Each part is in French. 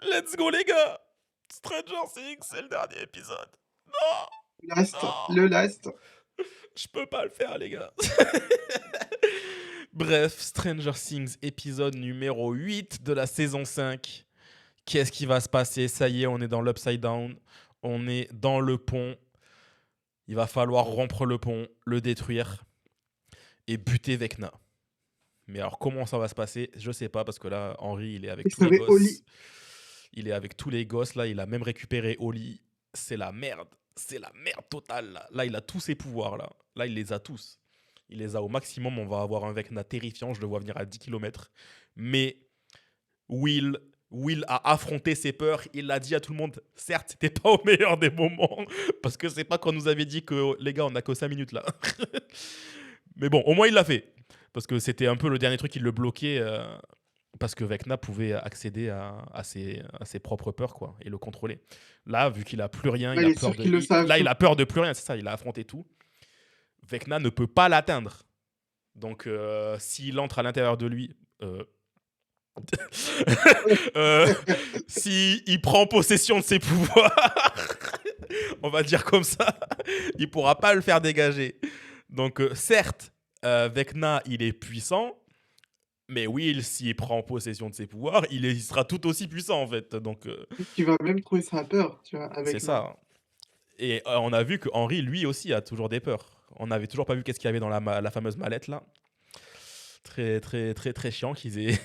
Let's go, les gars. Stranger Things, c'est le dernier épisode. Non, Last, non. le last. Je peux pas le faire, les gars. Bref, Stranger Things, épisode numéro 8 de la saison 5. Qu'est-ce qui va se passer? Ça y est, on est dans l'Upside Down. On est dans le pont. Il va falloir rompre le pont, le détruire et buter Vecna. Mais alors, comment ça va se passer? Je sais pas, parce que là, Henry, il est avec Il tous les savait gosses. Oli. Il est avec tous les gosses, là. Il a même récupéré Oli. C'est la merde. C'est la merde totale, là. Là, il a tous ses pouvoirs, là. Là, il les a tous. Il les a au maximum. On va avoir un Vecna terrifiant. Je le vois venir à 10 km. Mais Will a affronté ses peurs. Il l'a dit à tout le monde. Certes, c'était pas au meilleur des moments. Parce que c'est pas qu'on nous avait dit que, les gars, on a que 5 minutes, là. Mais bon, au moins, il l'a fait. Parce que c'était un peu le dernier truc qui le bloquait. Parce que Vecna pouvait accéder à ses propres peurs, quoi, et le contrôler. Là, vu qu'il a plus rien, Là, il il a est peur sûr qu'il le de. savent. Là, il a peur de plus rien, c'est ça. Il a affronté tout. Vecna ne peut pas l'atteindre. Donc, s'il entre à l'intérieur de lui, s'il prend possession de ses pouvoirs, on va dire comme ça, il pourra pas le faire dégager. Donc, certes, Vecna, il est puissant. Mais Will, s'il prend possession de ses pouvoirs, il sera tout aussi puissant, en fait. Donc, Tu vas même trouver ça peur, tu vois, c'est avec ça. Et on a vu que Henry, lui aussi, a toujours des peurs. On n'avait toujours pas vu qu'est-ce qu'il y avait dans la fameuse mallette, là. Très, très, très, très chiant qu'ils aient,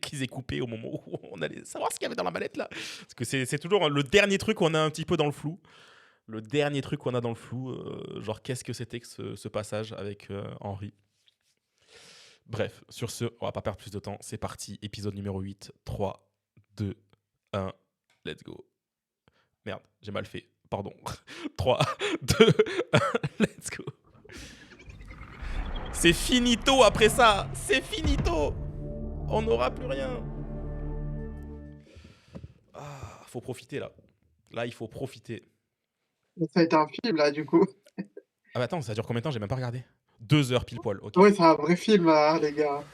qu'ils aient coupé au moment où on allait savoir ce qu'il y avait dans la mallette, là. Parce que c'est toujours le dernier truc qu'on a un petit peu dans le flou. Le dernier truc qu'on a dans le flou, genre, qu'est-ce que c'était que ce passage avec Henry. Bref, sur ce, on va pas perdre plus de temps. C'est parti, épisode numéro 8. 3, 2, 1, let's go. Merde, j'ai mal fait. Pardon. 3, 2, 1, let's go. C'est finito après ça. C'est finito. On n'aura plus rien. Ah, faut profiter là. Là, il faut profiter. Ça a été un film, là, du coup. Ah bah attends, ça dure combien de temps? J'ai même pas regardé. 2 heures pile poil, ok. Ouais, c'est un vrai film, hein, les gars.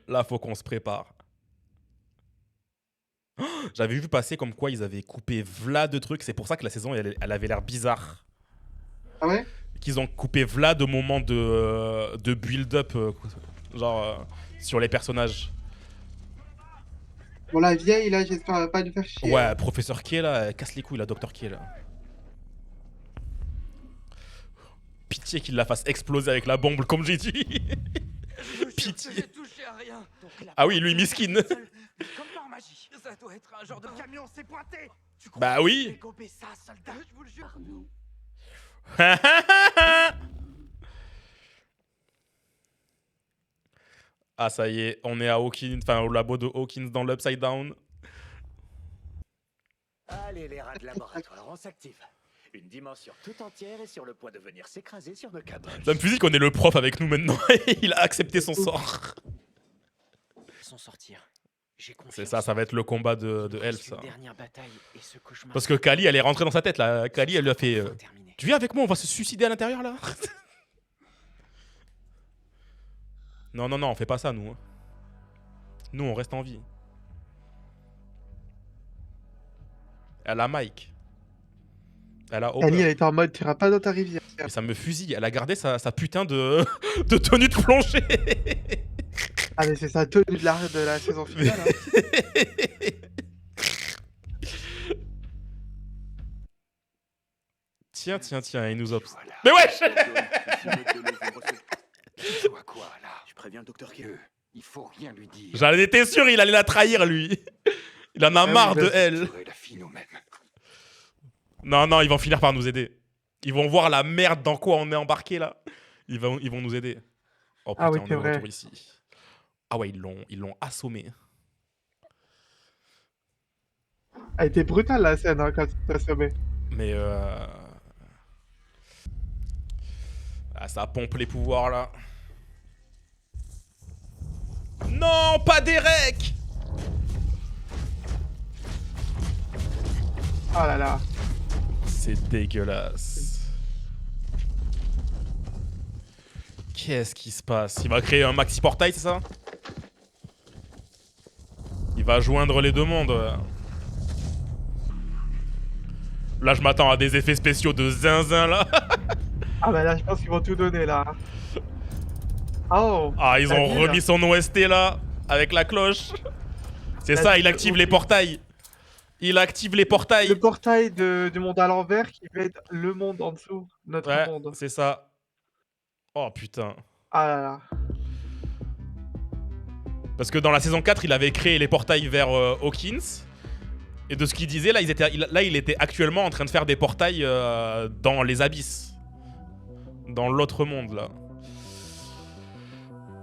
Là, faut qu'on se prépare. J'avais vu passer comme quoi ils avaient coupé v'là de trucs. C'est pour ça que la saison, elle avait l'air bizarre. Ah ouais? Qu'ils ont coupé v'là de moments de build-up, genre sur les personnages. Bon, la vieille, là, j'espère elle va pas lui faire chier. Ouais, professeur qui est là, casse les couilles, la docteur qui est là. Pitié qu'il la fasse exploser avec la bombe, comme j'ai dit. Pitié. Ah oui, lui, miskin. Comme par magie. Ça doit être un genre de camion, c'est pointé. Bah oui. Gober ça, soldat, je vous le jure. Nous. Ah ça y est, on est à Hawkins, enfin au labo de Hawkins dans l'Upside Down. Allez, les rats de laboratoire, on s'active. Une dimension tout entière est sur le point de venir s'écraser sur nos caboches. Ça me fait qu'on est le prof avec nous maintenant. Il a accepté son sort. Sans sortir. J'ai confiance. C'est ça, ça va être le combat de Elf, ça. Dernière bataille et ce cauchemar. Parce que Kali, elle est rentrée dans sa tête là. Kali, elle lui a fait Terminé. tu viens avec moi, on va se suicider à l'intérieur là. Non, non, non, on fait pas ça nous. Hein. Nous, on reste en vie. Elle a Mike. Elle a Hopper. Elle était en mode, t'iras pas dans ta rivière. Et ça me fusille. Elle a gardé sa putain de tenue de plongée. Ah, mais c'est sa tenue de la saison finale. Hein. Tiens, tiens, tiens, il nous obs. Voilà. Mais wesh. Tu vois quoi, là? Je préviens le docteur Kieu. Il faut rien lui dire. J'en étais sûr, il allait la trahir, lui. Il en a marre de elle. La fille nous-mêmes. Non, non, ils vont finir par nous aider. Ils vont voir la merde dans quoi on est embarqué, là. Ils vont nous aider. Oh putain, Ah oui, on est c'est de vrai. retour ici. Ah ouais, ils l'ont assommé. Elle était brutale, la scène, hein, quand tu t'as assommé. Mais ah, ça pompe les pouvoirs, là. Non, pas Derek. Oh là là. C'est dégueulasse. Qu'est-ce qui se passe? Il va créer un maxi portail, c'est ça? Il va joindre les deux mondes. Là, je m'attends à des effets spéciaux de zinzin, là. Ah bah là, je pense qu'ils vont tout donner, là. Oh. Ah, ils t'as ont vu, remis là son OST, là, avec la cloche. C'est T'as ça, vu il le active OP. les portails. Il active les portails. Le portail du monde à l'envers qui va être le monde en dessous, notre Ouais, monde. c'est ça. Oh, putain. Ah là là. Parce que dans la saison 4, il avait créé les portails vers Hawkins. Et de ce qu'il disait, là, il était actuellement en train de faire des portails dans les abysses. Dans l'autre monde, là.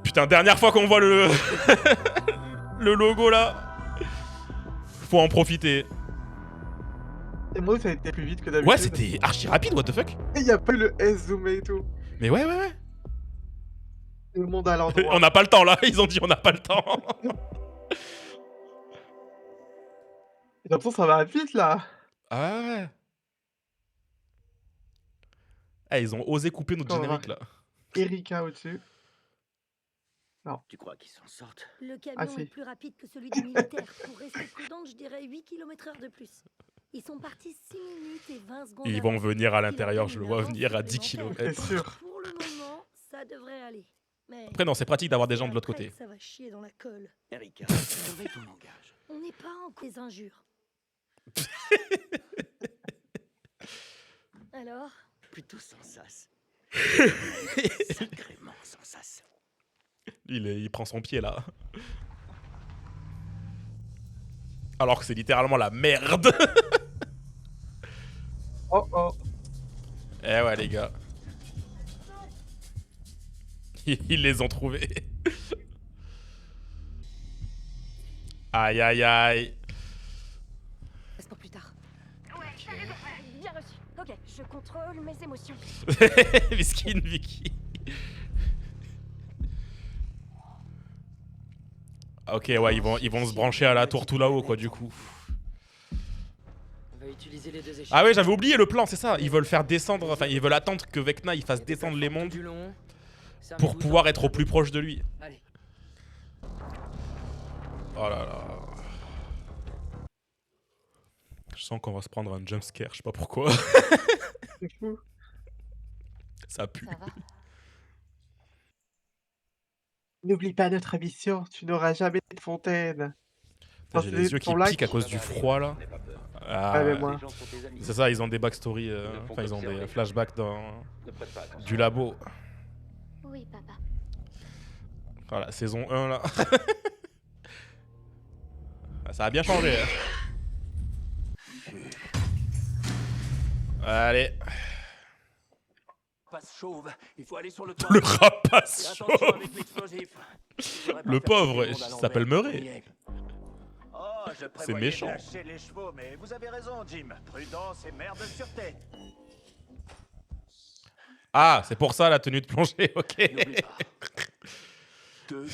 Putain, dernière fois qu'on voit le... le logo, là. Faut en profiter. Et moi, ça a été plus vite que d'habitude. Ouais, c'était archi rapide, what the fuck. Il y a pas eu le S-zoom et tout. Mais ouais, ouais, ouais. Le monde à l'endroit. On n'a pas le temps, là. Ils ont dit on n'a pas le temps. J'ai l'impression que ça va vite, là. Ah ouais. Ah, ils ont osé couper notre Quand on générique, là. Erika au-dessus. Tu crois qu'ils s'en sortent? Le camion Ah, si. est plus rapide que celui des militaires. Pour rester prudente, je dirais 8 km/h de plus. Ils sont partis 6 minutes et 20 secondes. Ils vont avant. venir à Ce qui leur l'intérieur, donne je le une vois avance venir à 10 supplémentaire. C'est km. sûr. Pour le moment, ça devrait aller. Mais Après, non, c'est pratique d'avoir des gens de l'autre après, côté. ça va chier dans la colle. Erika, surveille ton langage. On n'est pas en des injures. Alors, Plutôt sans sas. Sacrément sans sas. Il prend son pied, là. Alors que c'est littéralement la merde. Oh oh. Eh ouais, les gars. Ils les ont trouvés. Aïe, aïe, aïe. reste pour plus tard. Bien reçu. Ok, je contrôle mes émotions. Miskin Vicky. Ok, ouais, ils vont se brancher à la tour tout là-haut, quoi, du coup. On va utiliser les deux échelles. Ah ouais, j'avais oublié le plan, c'est ça. Ils veulent faire descendre, enfin, ils veulent attendre que Vecna il fasse descendre les mondes Du long. pour pouvoir être au plus proche de lui. Allez. Oh là là. Je sens qu'on va se prendre un jumpscare, je sais pas pourquoi. C'est fou. Ça pue. Ça va? N'oublie pas notre mission, tu n'auras jamais de fontaine. Putain, j'ai les yeux qui Ton lac. piquent à cause du froid là. Ah, Ouais, mais ouais. moi. Les gens sont tes amis. C'est ça, ils ont des backstories, enfin ils ont des flashbacks dans du labo. Oui, papa. Voilà, saison 1 là. Ah, ça a bien changé. Hein. Allez, Passe chauve, il faut aller sur le le toit. rapace Et attention chauve. avec l'explosif. Faudrait pas Le faire pauvre, tomber le il monde à s'appelle l'envers. Murray. Oh, je C'est prévoyais méchant. de lâcher les chevaux, mais vous avez raison, Jim. Prudence et mère de sûreté. Ah, c'est pour ça la tenue de plongée, ok. N'oublie pas. 2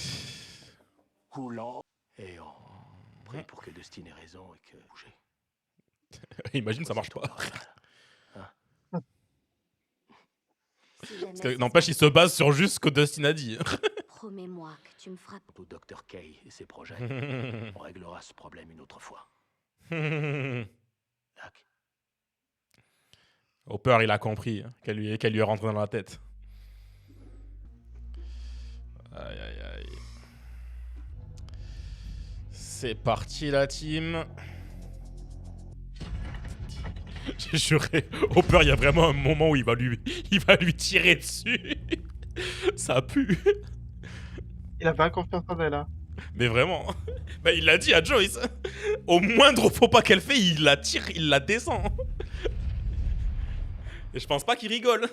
coulant et on prie pour que Dustin ait raison et que bouger. Imagine, ça marche pas. Si jamais Parce que, ça n'empêche, se il se base sur juste ce que Dustin a dit. passe, promets-moi que tu me feras Au Dr. Kay et ses projets. On réglera ce problème une autre fois. Tac. Hopper, il a compris hein, qu'elle lui est rentrée dans la tête. Aïe, aïe, aïe. C'est parti, la team. J'ai juré, Hopper, il y a vraiment un moment où il va lui tirer dessus. Ça pue. Il a pas confiance en elle, hein. Mais vraiment. Bah, il l'a dit à Joyce. Au moindre faux pas qu'elle fait, il la tire, il la descend. Et je pense pas qu'il rigole.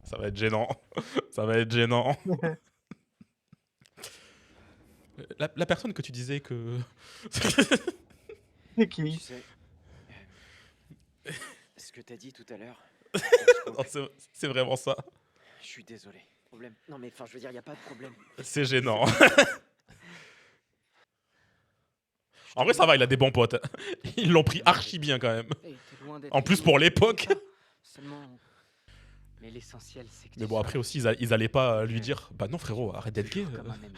Ça va être gênant. Ça va être gênant. La personne que tu disais que... C'est Tu qui? sais. Ce que t'as dit tout à l'heure. Non, c'est vraiment ça. Je suis désolé. Problème. Non mais enfin je veux dire, y a pas de problème. C'est gênant. En vrai, ça va, il a des bons potes. Ils l'ont pris archi bien quand même. Hey, t'es loin d'être En plus, pour l'époque. Seulement. Mais l'essentiel, c'est que. Mais tu bon, sois après là. aussi, ils allaient pas lui dire bah non, frérot, arrête d'être gay. Toujours comme un ami.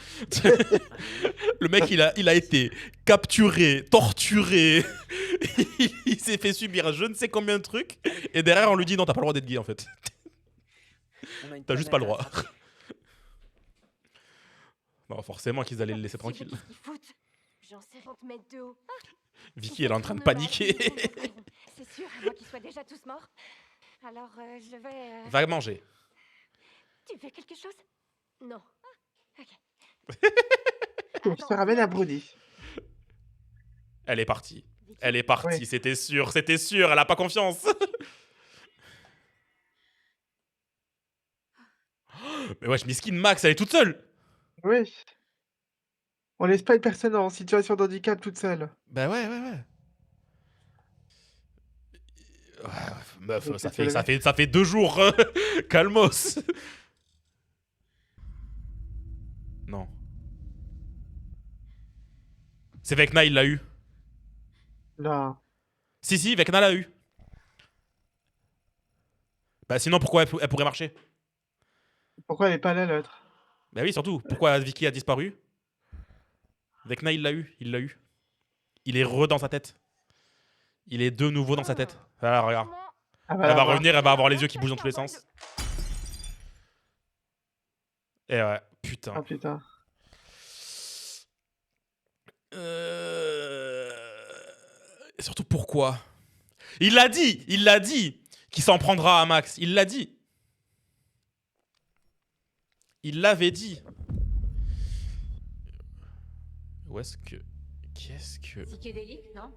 Le mec, il a été capturé, torturé. Il s'est fait subir je ne sais combien de trucs. Et derrière, on lui dit non, t'as pas le droit d'être gay en fait. On a une T'as juste pas le planète à droit. rattraper. Non, forcément qu'ils allaient le laisser tranquille. Qu'est-ce qu'ils foutent? J'en sais 30 mètres de haut. Vicky, elle est en train de paniquer. C'est sûr, à moins qu'ils soient déjà tous morts. Alors, je vais... Va manger. Tu fais quelque chose? Non. Ok. Je te ramène à Brody. Elle est partie. Vicky, Elle est partie, Ouais. c'était sûr, elle a pas confiance. Mais wesh, Miskin Max, elle est toute seule. Oui. On laisse pas une personne en situation de handicap toute seule. Bah ouais. Ouais, meuf, Donc, ça c'est fait 2 jours. Calmos. Non. C'est Vecna, il l'a eu. Là. Si, Vecna l'a eu. Bah sinon, pourquoi elle pourrait marcher? Pourquoi elle est pas là, l'autre? Bah oui, surtout. Pourquoi Vicky a disparu? Vecna, il l'a eu. Il est dans sa tête. Il est de nouveau dans sa tête. Ah, regarde. comment- Ah, Elle la va voir. revenir, elle va avoir les yeux qui bougent dans tous les sens. Et ouais, putain. Ah putain. Et surtout pourquoi? Il l'a dit qu'il s'en prendra à Max. Il l'a dit. Il l'avait dit. Où est-ce que... Qu'est-ce que... Psychédélique, non?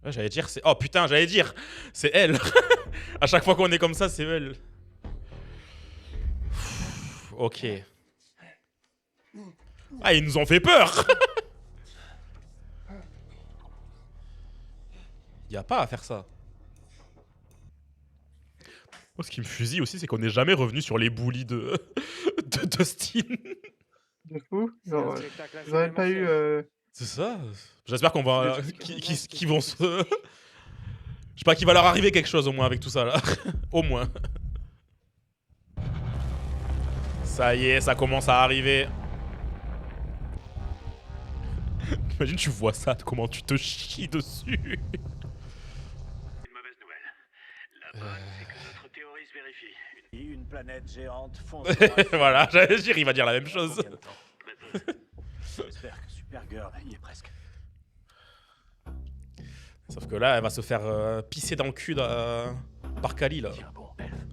Ouais, j'allais dire c'est... Oh putain, j'allais dire c'est elle. À chaque fois qu'on est comme ça, c'est elle. Ok. Ah, ils nous ont fait peur. Y a pas à faire ça. Moi, ce qui me fusille aussi, c'est qu'on n'est jamais revenu sur les bullies de Dustin. Du coup, C'est un genre, spectacle assez ils auraient pas eu... démentiel. C'est ça. J'espère qu'on va... qu'ils vont se... Je sais pas, qu'il va leur arriver quelque chose au moins avec tout ça là. Au moins. Ça y est, ça commence à arriver. Imagine, tu vois ça, comment tu te chies dessus. Une mauvaise nouvelle. La bonne, c'est que notre théorie se vérifie. Une planète géante fonce. Voilà, j'allais dire, il va dire la même chose. Combien de temps? Très peu. J'espère que Supergirl y est presque. Sauf que là, elle va se faire pisser dans le cul par Kali là. Tiens bon, elfe.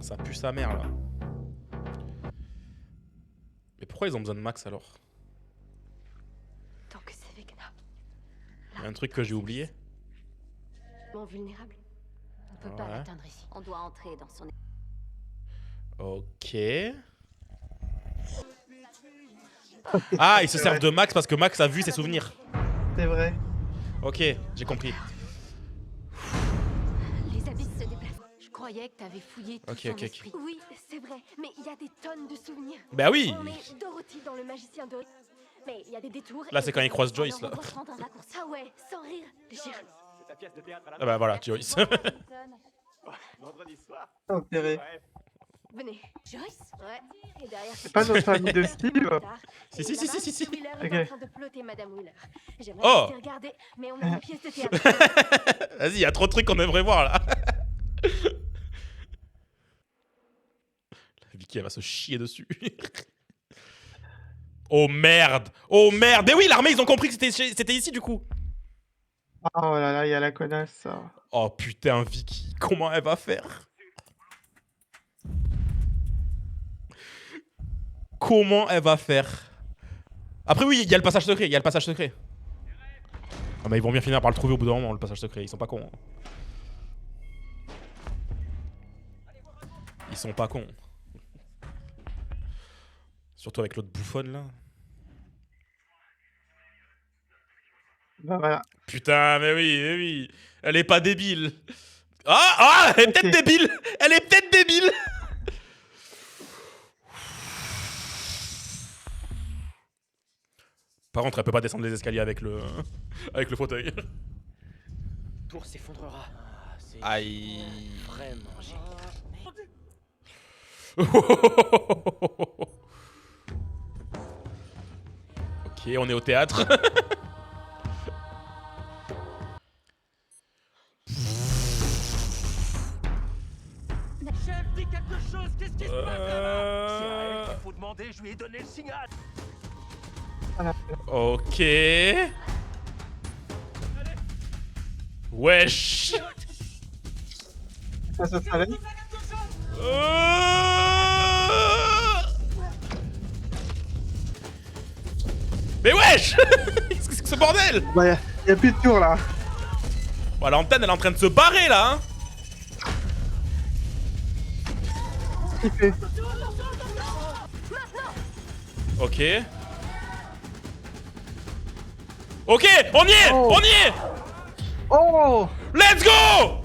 Ça pue sa mère là. Mais pourquoi ils ont besoin de Max alors? Tant que c'est Vecna. Il y a un truc que j'ai oublié. Mon vulnérable. On peut Ouais. pas l'atteindre ici. On doit entrer dans son... Ok. Ah, ils se servent de Max parce que Max a vu ses souvenirs. C'est vrai. Ok, j'ai compris. Les abysses se déplacent. Je croyais que t'avais fouillé tout Ok, son ok. esprit. Oui, c'est vrai, mais il y a des tonnes de souvenirs. Bah oui. On est Dorothy dans le magicien de... Mais il y a des détours... Là, et c'est quand ils croisent alors, Joyce, là. on doit prendre un raccourci. Ah ouais, sans rire. J'irai. C'est ta pièce de théâtre à la Ah bah voilà, Joyce. vendredi soir. Intérêt. Ouais. Venez. Joyce? Ouais. Et derrière... C'est pas notre famille de Steve. Si, si, si, si, si, si. Wheeler Ok. est en train de plotter Madame Wheeler. J'aimerais Oh. rester regarder, mais on a une pièce de théâtre. Vas-y, il y a trop de trucs qu'on aimerait voir là. Vicky, elle va se chier dessus. Oh merde! Oh merde! Mais oui, l'armée, ils ont compris que c'était ici du coup. Oh là là, il y a la connasse. Ça. Oh putain, Vicky, comment elle va faire? Comment elle va faire? Après oui, il y a le passage secret, Ah mais ils vont bien finir par le trouver au bout d'un moment, le passage secret, ils sont pas cons. Ils sont pas cons. Surtout avec l'autre bouffonne là. Bah voilà. Putain, mais oui. Elle est pas débile. Ah, elle est peut-être débile. Elle est peut-être débile. Par contre, elle peut pas descendre les escaliers avec le fauteuil. Tour s'effondrera. C'est Aïe. vraiment génial. Ok, on est au théâtre. Chef, dis quelque chose, qu'est-ce qui se passe là-bas? C'est à elle qu'il faut demander, je lui ai donné le signal. Ok. Wesh. Ça savait. Mais wesh. Qu'est-ce que c'est que ce bordel? Bah, y a plus de tour là. Bon, l'antenne elle est en train de se barrer là, hein. Il fait. Ok. Ok, on y est, Oh. on y est. Oh! Let's go.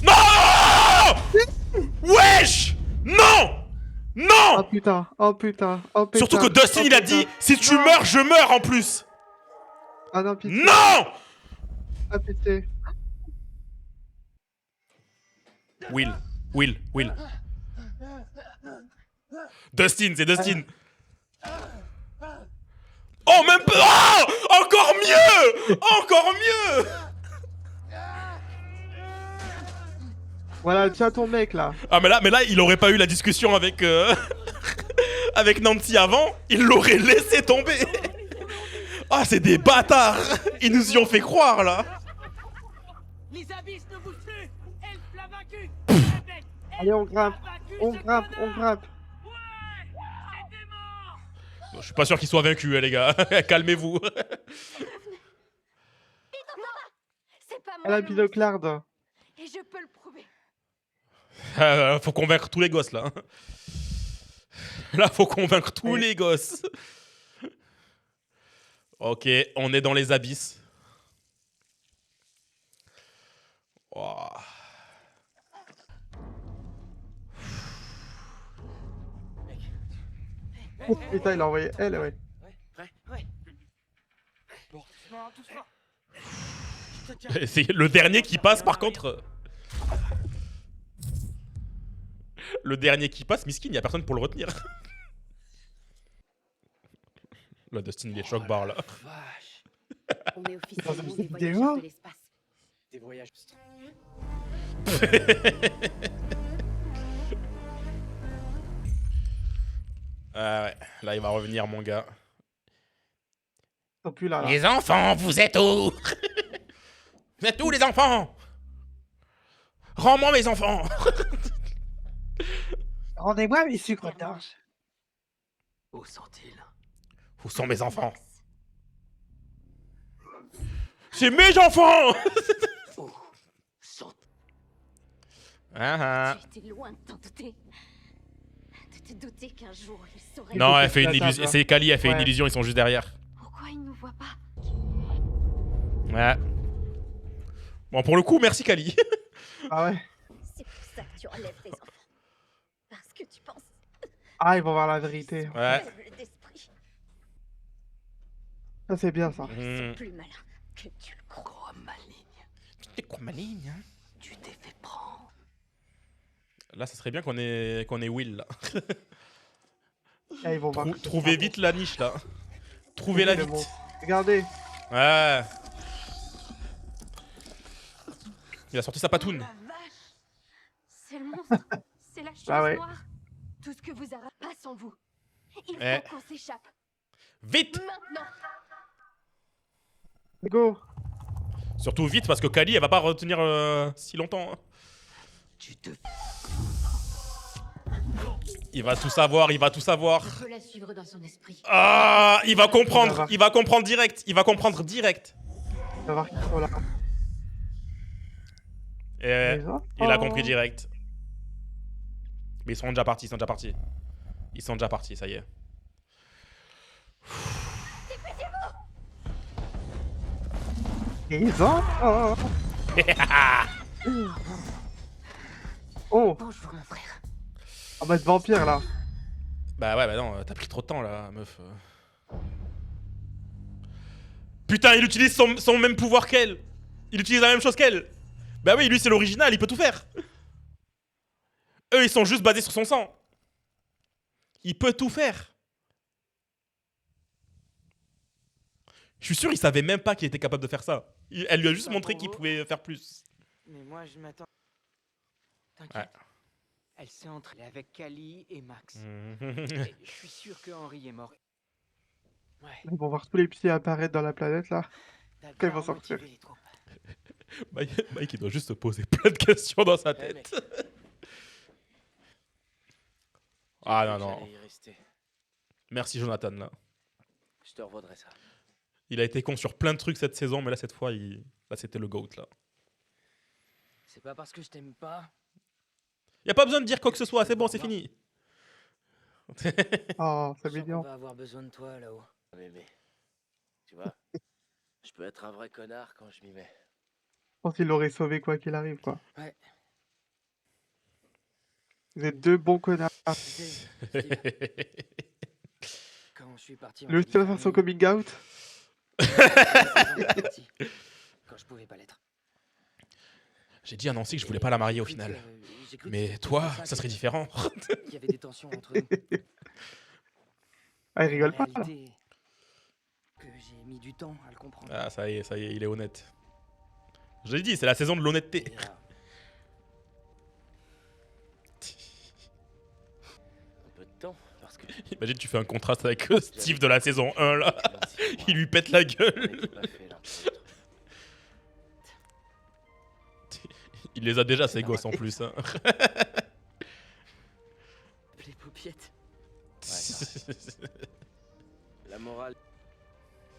Non. Wesh. Non. Oh Non. putain, oh putain, oh putain. Surtout que Dustin oh, il a putain. dit si tu Non. meurs, je meurs en plus. Ah non, pitié. Non. Ah pitié. Will. Dustin, c'est Dustin. Oh, même pas. Oh, encore mieux. Encore mieux. Voilà, tiens ton mec là. Ah, mais là, il aurait pas eu la discussion avec, avec Nancy avant. Il l'aurait laissé tomber. Ah, c'est des bâtards. Ils nous y ont fait croire là. Les abysses ne vous tuent. Elf l'a vaincu. Allez, on grimpe, on grimpe, on grimpe. Je suis pas sûr qu'il soit vaincu, les gars. Calmez-vous. C'est pas Elle a moi. binoclarde. Et je peux le prouver. Faut convaincre tous les gosses là. Là, faut convaincre tous les gosses. Ok, on est dans les abysses. Oh. Oh, putain, il a envoyé elle, ouais. Ouais. Doucement, doucement. C'est le dernier qui passe, par contre. Le dernier qui passe, miskin, y a personne pour le retenir. Là, Dustin, il est choc barre là. Vache. On est officiellement Dans des une voyageurs vidéo de l'espace. Des voyages. Ah ouais, là, il va revenir, mon gars. Ils sont plus là, là. Les enfants, vous êtes où? Vous êtes où, les enfants? Rends-moi mes enfants. Rendez-moi mes sucres d'orge. Où sont-ils? Où sont mes enfants? C'est mes enfants. Où sont... Ah, ah. Tu étais loin de t'en douter. De te douter qu'un jour ils sauraient. Non, faut elle fait casser une la illusion. table, C'est Kali, elle fait une Ouais. illusion, ils sont juste derrière. Pourquoi ils nous voient pas? Ouais. Bon, pour le coup, merci Kali. Ah ouais. C'est pour ça que tu enlèves tes enfants. Parce que tu penses. Ah, ils vont voir la vérité. Ouais. Faible d'esprit. Ça, c'est bien, ça. Hmm. Plus malin que tu le crois. Croix maligne. T'es quoi ma ligne, hein? Tu t'es fait prendre. Là, ça serait bien qu'on ait Will là. Ah, ils vont voir. Trouvez vite la niche là. Trouvez-la Le vite. monstre. Regardez. Ouais. Il a sorti sa patoune. La vache. C'est le monstre. C'est la chose Ah ouais. noire. Tout ce que vous avez pas sans vous. Il faut Eh. qu'on s'échappe. Vite! Maintenant. Go. Surtout vite parce que Kali, elle va pas retenir si longtemps. hein. Tu te... Il va tout savoir, il va tout savoir. Je peux la suivre dans son esprit. Ah, il va comprendre, voir. il va comprendre direct, il va comprendre direct. On va voir qu'ils sont là. Et Les enfants. il a compris direct. Mais ils sont déjà partis, ils sont déjà partis. Ils sont déjà partis, ça y est. Les enfants. Oh, Bonjour mon frère. en mode vampire là. Bah ouais, bah non, t'as pris trop de temps là, meuf. Putain, il utilise son même pouvoir qu'elle. Il utilise la même chose qu'elle. Bah oui, lui c'est l'original, il peut tout faire. Eux, ils sont juste basés sur son sang. Il peut tout faire. Je suis sûr, il savait même pas qu'il était capable de faire ça. Elle lui a juste montré qu'il pouvait faire plus. Mais moi, je m'attends. T'inquiète. Ouais. Elle s'est entraînée avec Kali et Max. Mhm. Et je suis sûr que Henry est mort. Ouais. Ils vont voir tous les petits apparaître dans la planète là. T'as Quand ils bien vont sortir. motivé les troupes. Mike, il doit juste se poser plein de questions dans sa Ouais, tête. mec. Ah J'ai non, cru que non. j'allais y rester. Merci Jonathan là. Je te revaudrai ça. Il a été con sur plein de trucs cette saison, mais là cette fois, là c'était le GOAT là. C'est pas parce que je t'aime pas. Y a pas besoin de dire quoi que ce soit, c'est bon, c'est fini. Oh, Je c'est sens qu'on mignon. va avoir besoin de toi là-haut. Bébé, tu vois, je peux être un vrai connard quand je m'y mets. Je pense qu'il l'aurait sauvé quoi qu'il arrive quoi. Ouais. Vous êtes deux bons connards. Tu sais, Steve, quand je suis parti en Le style va faire son Californie, coming out. j'étais parti. Quand je pouvais pas l'être. J'ai dit à Nancy que je voulais pas la marier au J'ai cru final. que- j'ai cru que Mais c'était toi, pour ça serait que- différent. qu'il y avait des tensions entre nous. Ah, il En rigole pas là. réalité, que j'ai mis du temps à le comprendre. Ah ça y est, il est honnête. Je l'ai dit, c'est la saison de l'honnêteté. Et là, Un peu de temps, parce que Imagine, tu fais un contraste avec Steve de la saison 1 là. Il lui pète la on gueule. n'était pas fait l'un pour l'autre. Il les a déjà, ses gosses en plus. Hein. les paupiettes. La morale,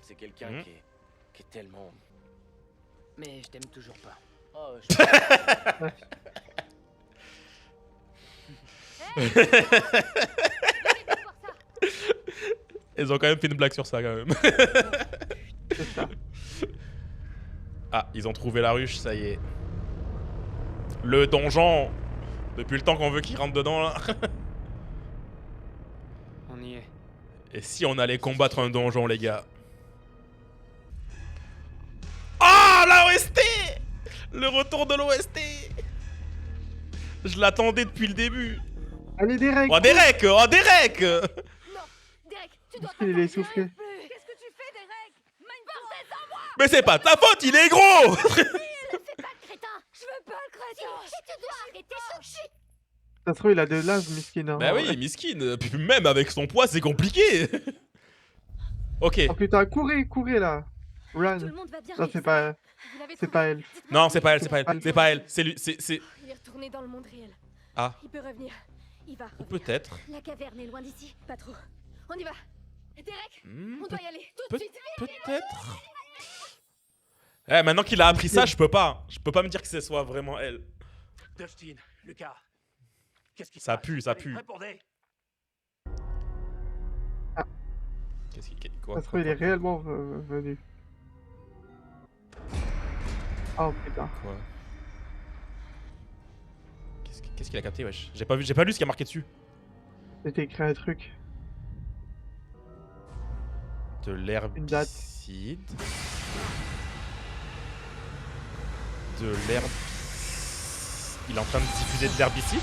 c'est quelqu'un Mhm. qui est tellement... Mais je t'aime toujours pas. Oh, Ils ont quand même fait une blague sur ça quand même. C'est ça. Ah, ils ont trouvé la ruche, ça y est. Le donjon. Depuis le temps qu'on veut qu'ils rentrent dedans là. On y est. Et si on allait combattre un donjon, les gars? Ah, la OST! Le retour de l'OST! Je l'attendais depuis le début. Allez, Derek. Oh, Derek! Oh, Derek! Non, Derek, tu dois Parce pas qu'il est partir essoufflé. non plus. Qu'est-ce que tu fais, Derek Mindful. Mais c'est pas de ta faute, il est gros! Fais pas le crétin. Je veux pas le crétin. Si tu dois arrêter son shit. Ça se trouve, il a de l'âge, miskin. Hein. Bah oui, miskin. Puis même avec son poids, c'est compliqué. Ok. Oh putain, courez, courez là. Run. Tout le monde va bien. Non, c'est pas, Vous l'avez c'est trouvé. pas elle. Dites-moi Non, c'est pas elle, où c'est pas il elle. C'est pas elle. C'est lui. C'est. Il est retourné dans le monde réel. Ah. Il peut revenir. Il va revenir. Peut-être. La caverne est loin d'ici. Pas trop. On y va. Derek, Hmm, on doit y aller. Tout de suite. Peut-être. Eh, maintenant qu'il a appris ça, je peux pas. Je peux pas me dire que ce soit vraiment elle. Dustin, Lucas, qu'est-ce qui se Ça passe? pue, ça Allez, pue. Répondez. Qu'est-ce qu'il. Quoi, Ça se trouve, il est réellement venu. Oh putain. Quoi Qu'est-ce qu'il a capté, wesh? J'ai pas lu ce qu'il y a marqué dessus. J'ai écrit un truc. De date. l'herbicide. De l'herbe. Il est en train de diffuser de l'herbicide?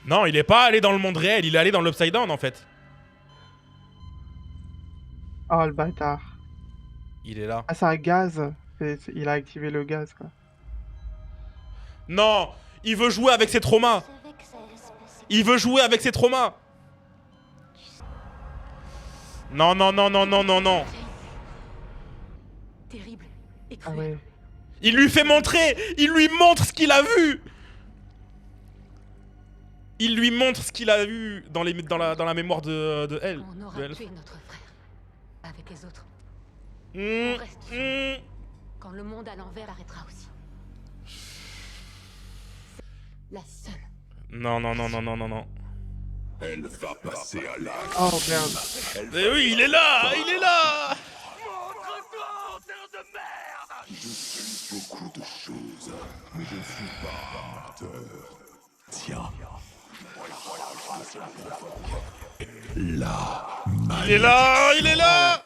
Non, il est pas allé dans le monde réel, il est allé dans l'Upside Down en fait. Oh le bâtard. Il est là. Ah, c'est un gaz. Il a activé le gaz quoi. Non, il veut jouer avec ses traumas. Il veut jouer avec ses traumas. Non, non, non, non, non, non, non. Terrible et Ah cruel. ouais. Il lui fait montrer. Il lui montre ce qu'il a vu. Il lui montre ce qu'il a vu dans la mémoire de elle. On de aura elle. tué notre frère. Avec les autres. Mmh, On reste mmh. Quand le monde à l'envers arrêtera aussi. La seule. Non, non, non, non, non, non, non. Elle va passer à l'acte. Oh merde. Mais oui, il est là. Il est là. Montre-toi, terre de merde! Je suis beaucoup de choses, mais je ne suis pas un acteur. Tiens. Là. Il est là. Il est là.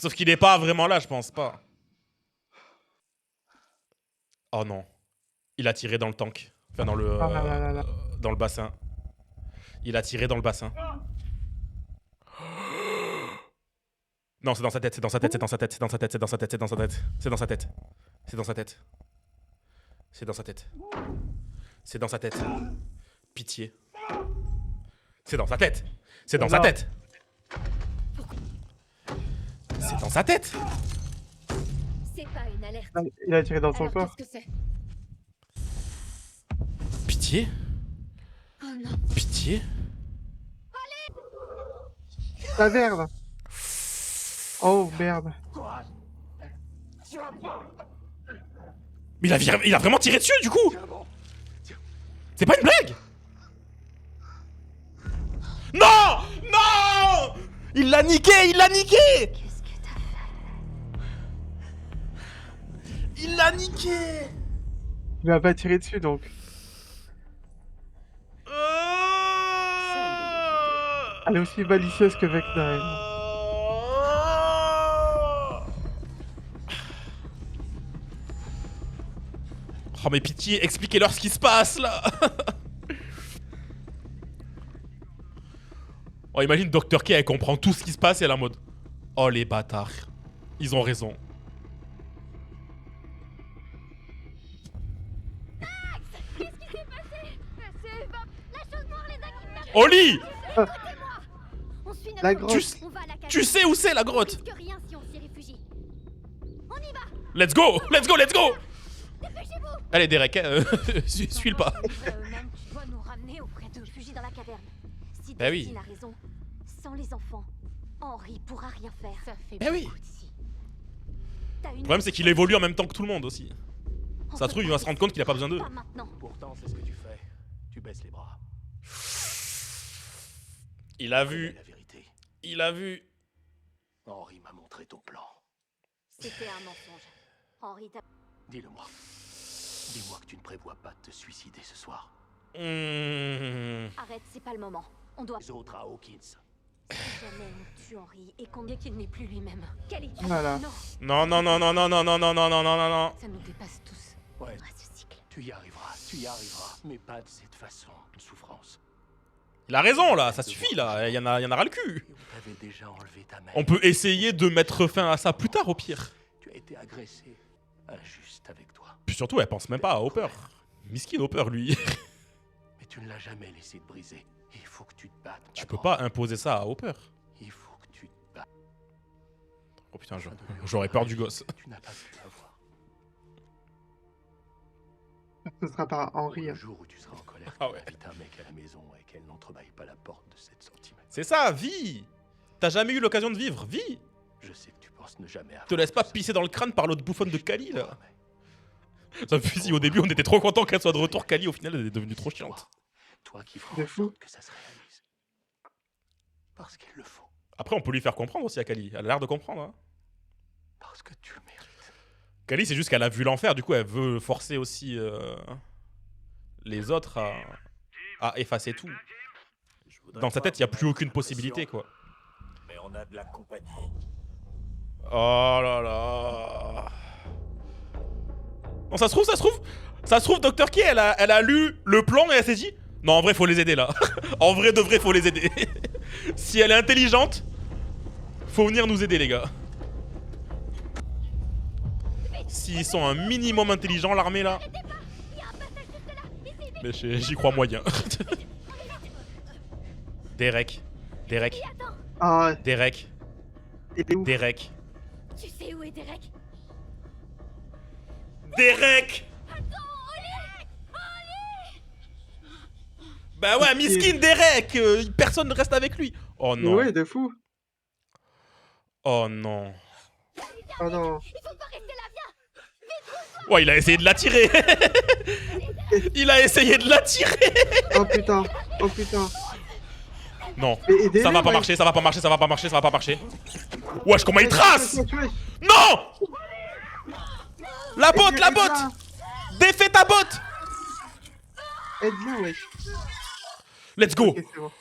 Sauf qu'il est pas vraiment là, je pense pas. Oh non. Il a tiré dans le tank. Enfin, dans le... Ah là là là là. dans le bassin. Il a tiré dans le bassin. Non, c'est dans sa tête, c'est dans sa tête, c'est dans sa tête, c'est dans sa tête, c'est dans sa tête, c'est dans sa tête, c'est dans sa tête. C'est dans sa tête. C'est dans sa tête. C'est dans sa tête. Pitié. C'est dans sa tête. C'est dans sa tête. C'est dans sa tête. C'est pas une alerte. Ah, il a tiré dans son Alors corps. qu'est-ce que c'est? Pitié. Oh non. Pitié. La merde. Oh merde. Mais il a vraiment tiré dessus du coup. C'est pas une blague. Non. Non. Il l'a niqué, il l'a niqué. Qu'est-ce que t'as fait? Il l'a niqué. Il m'a pas tiré dessus donc. Elle est aussi malicieuse que Vecna. Oh mais pitié, expliquez-leur ce qui se passe là. Oh imagine Dr. K, elle comprend tout ce qui se passe et elle est en mode oh les bâtards, ils ont raison. Qu'est-ce qui s'est passé? C'est Eva. La chose noire les a kidnappés. Oli, On suit notre La route. grotte. On va à la caverne. tu sais où c'est la grotte? On risque rien si on s'y réfugie. On y va. Let's go, let's go, let's go. Dépêchez-vous. Allez Derek, suis le pas. Eux-mêmes, tu dois nous ramener auprès d'eux. Réfugie dans la caverne. Si Bah oui. Destine a raison, sans les enfants, Henri pourra rien faire. Ça fait Bah oui. beaucoup de si. T'as une Le problème c'est qu'il évolue en même temps que tout le monde aussi. On Ça se peut trouve il pas va se rendre compte qu'il a pas besoin d'eux. Pas maintenant. Pourtant, c'est ce que tu fais. Tu baisses les bras. Il a Connais vu, la vérité. il a vu. Henri m'a montré ton plan. C'était un mensonge. Henri t'a... Dis-le-moi. Dis-moi que tu ne prévois pas de te suicider ce soir. Arrête, c'est pas le moment. On doit... Les autres à Hawkins. Si jamais on tue Henri et qu'on dit qu'il n'est plus lui-même. Cali. Voilà. Non, Non non non non non non non non non non non non non. ça nous dépasse tous. Ouais, À ce cycle. tu y arriveras, mais pas de cette façon. Une souffrance. Il a raison là, ça suffit là, il y en a ras le cul. Et on t'avait déjà enlevé ta mère. On peut essayer de mettre fin à ça plus tard au pire. Tu as été agressé. Injuste avec toi. Puis surtout elle pense même pas à Hopper. Miskin Hopper lui. Mais tu ne l'as jamais laissé te briser. Il faut que tu te battes. Tu peux Pablo. pas imposer ça à Hopper. Il faut que tu te battes. Oh putain, j'aurais peur du gosse. Tu n'as pas pu l'avoir. Ce sera par Henri. Le jour où tu seras en colère, Ah tu ouais. invites un mec à la maison et qu'elle n'entrebâille pas la porte de 7 cm. C'est ça, vis. T'as jamais eu l'occasion de vivre, vis. Je sais que tu penses ne jamais avoir. Te laisse pas tout ça. pisser dans le crâne par l'autre bouffonne de Kali là. Mais Ça me fait si au début on était trop content qu'elle soit de retour, Kali au final elle est devenue trop chiante. toi qui feras De en fou. sorte que ça se réalise. Parce qu'il le faut. Après on peut lui faire comprendre aussi à Kali, elle a l'air de comprendre. Hein. Parce que tu le mérites. Kali c'est juste qu'elle a vu l'enfer, du coup elle veut forcer aussi les autres à effacer tout. Dans sa tête il n'y a plus aucune possibilité quoi. Mais on a de la compagnie. Oh là là. Non, ça se trouve, Dr. K, elle a lu le plan et elle s'est dit non, en vrai, faut les aider là. En vrai de vrai, faut les aider. Si elle est intelligente, faut venir nous aider, les gars. S'ils sont un minimum intelligents, l'armée là. Mais j'y crois moyen. Derek. Ah, Derek. il est où? Derek. Tu sais où est Derek? Derek. Bah ouais, miskin Derek, personne ne reste avec lui. Oh non. Ouais, de fou. Oh non. Oh non. Il faut pas rester là, viens. Ouais, il a essayé de l'attirer. Il a essayé de l'attirer. Oh putain. Oh putain. Non, Mais aidez-le, ça va pas ouais. marcher, ça va pas marcher, ça va pas marcher, ça va pas marcher. Wesh, comment il trace? Non. La botte, la botte. Défais ta botte. Aide-le, wesh. Let's go. Ok, c'est bon.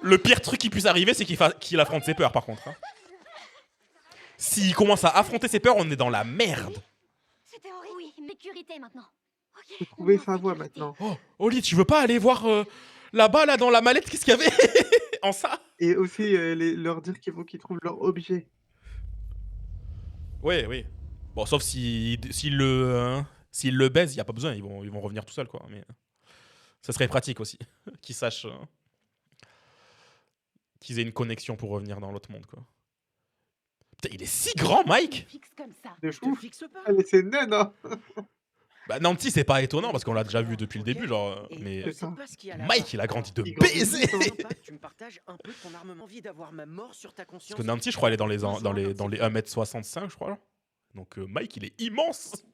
Le pire truc qui puisse arriver, c'est qu'il affronte ses peurs, par contre. Hein. S'il commence à affronter ses peurs, on est dans la merde. C'était horrible. Oui, sécurité maintenant. Ok. Faut trouver sa voie maintenant. Oh, Oli, tu veux pas aller voir là-bas, là, dans la mallette, qu'est-ce qu'il y avait en ça? Et aussi leur dire qu'il faut qu'ils trouvent leur objet. Ouais, oui. Bon, sauf s'il le baise, il y a pas besoin, ils vont revenir tout seuls, quoi. Mais ça serait pratique aussi, qu'ils sachent qu'ils aient une connexion pour revenir dans l'autre monde, quoi. Putain, il est si grand, Mike! Fixe comme ça. De Je te fou. fixe pas. Elle c'est naine, hein. Bah, Nancy, c'est pas étonnant parce qu'on l'a déjà vu depuis le début, genre. Et Mais C'est ça. pas ce qu'il y a là-bas. Mike, il a grandi de Il grandit baiser! vite, hein. Sympa que tu me partages un peu ton armement. Envie d'avoir ma mort sur ta conscience. Parce que Nancy, je crois, elle est dans les 1m65, je crois. Là. Donc Mike, il est immense!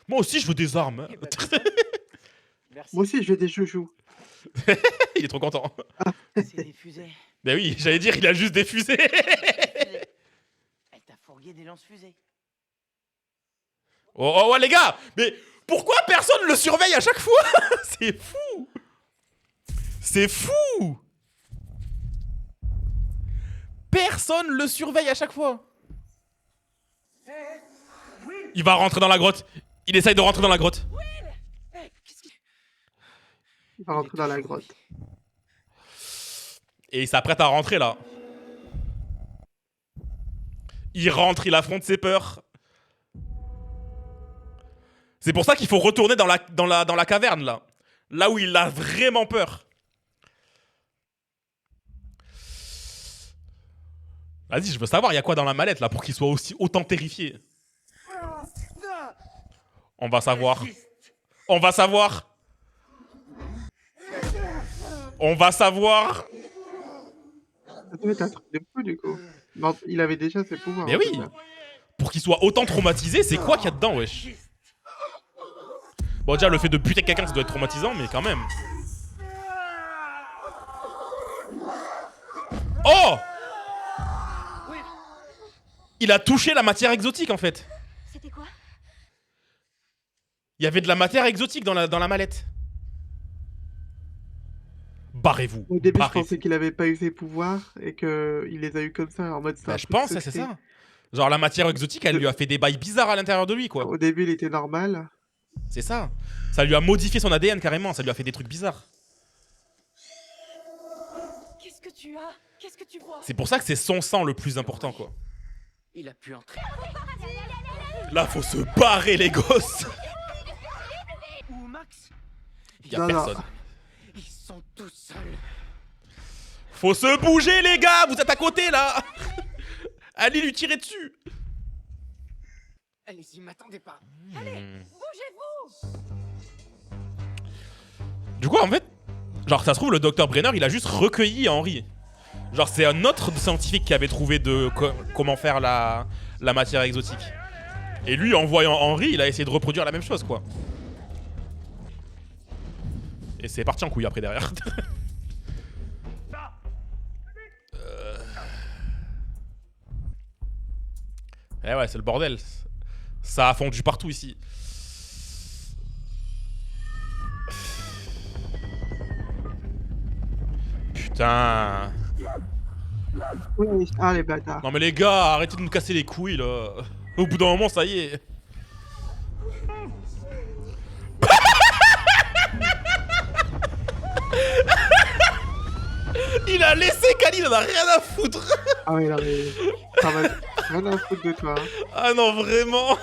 Moi aussi, je veux des armes. Eh ben, Merci. Moi aussi, je veux des joujoux. Il est trop content. C'est des fusées. Ben oui, j'allais dire, il a juste des fusées. Elle t'a fourgué des lance-fusées. Oh, les gars, mais pourquoi personne le surveille à chaque fois? C'est fou. C'est fou. Personne le surveille à chaque fois. Il va rentrer dans la grotte. Il essaye de rentrer dans la grotte. Qu'est-ce qui... Il va rentrer dans la grotte. Et il s'apprête à rentrer là. Il rentre, il affronte ses peurs. C'est pour ça qu'il faut retourner dans la caverne là. Là où il a vraiment peur. Vas-y, je veux savoir, il y a quoi dans la mallette là pour qu'il soit autant terrifié. On va savoir. On va savoir. On va savoir. Ça devait être un truc de fou du coup. Non, il avait déjà ses pouvoirs. Mais en oui. tout cas. Pour qu'il soit autant traumatisé, c'est quoi qu'il y a dedans, wesh? Bon, déjà, le fait de buter quelqu'un, ça doit être traumatisant, mais quand même. Oh! Il a touché la matière exotique, en fait. C'était quoi? Il y avait de la matière exotique dans la mallette. Barrez-vous. Au début, je barrez-vous. pensais qu'il avait pas eu ses pouvoirs et qu'il les a eu comme ça en mode ça. Bah, je pense, c'est ça. Genre, la matière exotique, elle lui a fait des bails bizarres à l'intérieur de lui, quoi. Au début, il était normal. C'est ça. Ça lui a modifié son ADN carrément, ça lui a fait des trucs bizarres. Qu'est-ce que tu as? Qu'est-ce que tu vois? C'est pour ça que c'est son sang le plus important, quoi. Il a pu entrer. Là, faut se barrer, les gosses. Ou Max? Y a Non, non. personne. Ils sont tous seuls. Faut se bouger, les gars. Vous êtes à côté, là. Allez lui tirer dessus. Allez-y, m'attendez pas. Bougez-vous! Du coup, en fait, genre, ça se trouve, le docteur Brenner, il a juste recueilli Henry. Genre, c'est un autre scientifique qui avait trouvé comment faire la matière exotique. Et lui, en voyant Henry, il a essayé de reproduire la même chose, quoi. Et c'est parti en couille après, derrière. Eh ouais, c'est le bordel. Ça a fondu partout ici. Putain. Oui, ah les bâtards. Non mais les gars, arrêtez de nous casser les couilles là. Au bout d'un moment, ça y est. Il a laissé Khalil, il en a rien à foutre. Ah oui, non mais... Ça va rien à foutre de toi. Hein. Ah non, vraiment.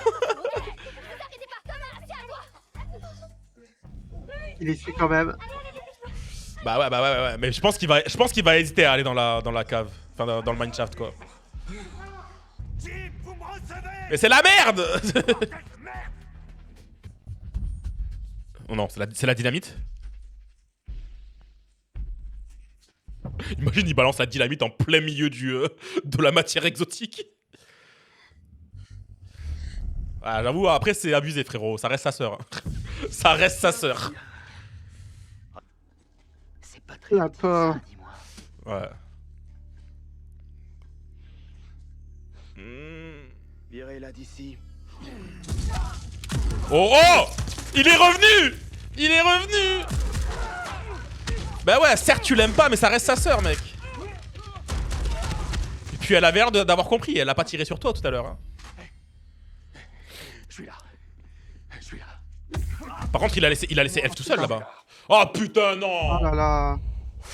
Il est su quand même. Bah ouais. Mais je pense qu'il va hésiter à aller dans la cave. Enfin, dans le mineshaft, quoi. Mais c'est la merde. Oh non, c'est la dynamite. Imagine, il balance la dynamite en plein milieu de la matière exotique. Ah, j'avoue, après, c'est abusé, frérot. Ça reste sa sœur. Ça reste sa sœur. C'est pas très La gentil, pauvre. ça, dis-moi. Ouais. Virez-la d'ici. Oh oh! Il est revenu! Il est revenu! Bah ouais, certes tu l'aimes pas, mais ça reste sa sœur, mec. Et puis elle avait l'air d'avoir compris, elle a pas tiré sur toi tout à l'heure. Hein. Je suis là. Je suis là. Par contre, il a laissé F tout seul là-bas. Oh putain, non! Oh là là.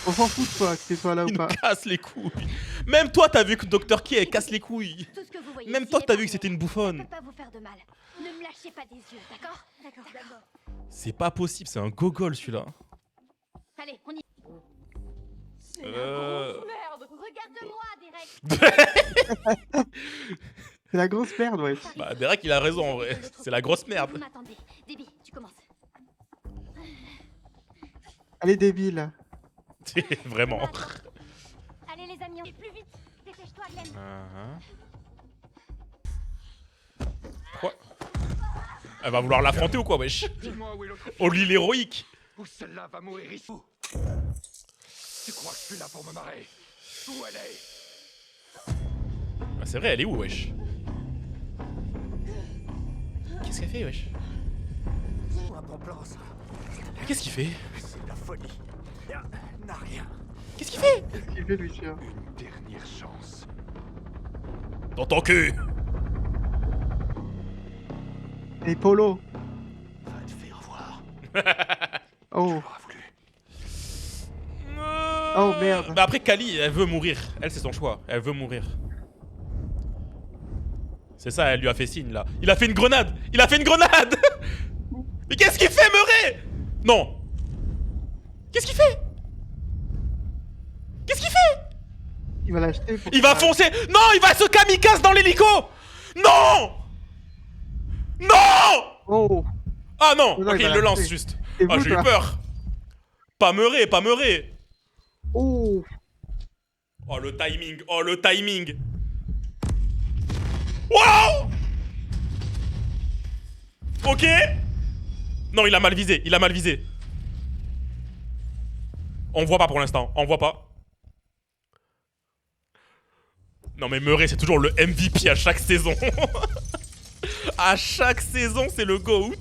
On s'en fout de toi, que tu sois là ou Il pas. me casse les couilles. Même toi, t'as vu que Dr. Key, elle casse les couilles. Tout ce que vous voyez Même ici toi, est t'as vu que parfait. c'était une Ça bouffonne. peut pas vous faire de mal. Ne me lâchez pas des yeux, d'accord? D'accord. C'est pas possible, c'est un gogol celui-là. Allez, on y... Merde. Regarde-moi, direct. C'est la grosse merde, ouais. Bah, Derek, il a raison en vrai. C'est la grosse Vous merde. m'attendez. Déby, tu commences. Allez, débile. Vraiment. Allez les amis, plus vite. Dépêche-toi, Glenn. Quoi? Elle va vouloir l'affronter ou quoi, wesh? Dis-moi où est l'autre. Oh, l'île héroïque. Où celle-là va mourir ici. Tu crois que je suis là pour me marrer? Où elle est? Ah, c'est vrai, elle est où, wesh? Qu'est-ce qu'elle fait, wesh? Un bon plan, ça. Qu'est-ce qu'il fait? C'est de la folie. N'a rien. Qu'est-ce qu'il fait? Qu'est-ce qu'il fait, lui, celui-là? Une dernière chance. Dans ton cul! Et Polo. Va te faire voir. Oh. J'aurais voulu. Oh, merde. Bah après, Kali, elle veut mourir. Elle, c'est son choix. Elle veut mourir. C'est ça, elle lui a fait signe, là. Il a fait une grenade! Il a fait une grenade! Mais qu'est-ce qu'il fait, Murray? Non! Qu'est-ce qu'il fait? Qu'est-ce qu'il fait? Il va l'acheter pour... Il va foncer! Non, il va se kamikaze dans l'hélico! Non! Non! Oh. Ah non! Non, Ok, il va il le lance l'acheter. juste. Et Ah, vous, j'ai eu toi? peur. Pas Murray, pas Murray. Oh. Oh, le timing. Oh, le timing. Wow! Ok. Non, il a mal visé. Il a mal visé. On voit pas pour l'instant. On voit pas. Non, mais Murray, c'est toujours le MVP à chaque saison. À chaque saison, c'est le GOAT.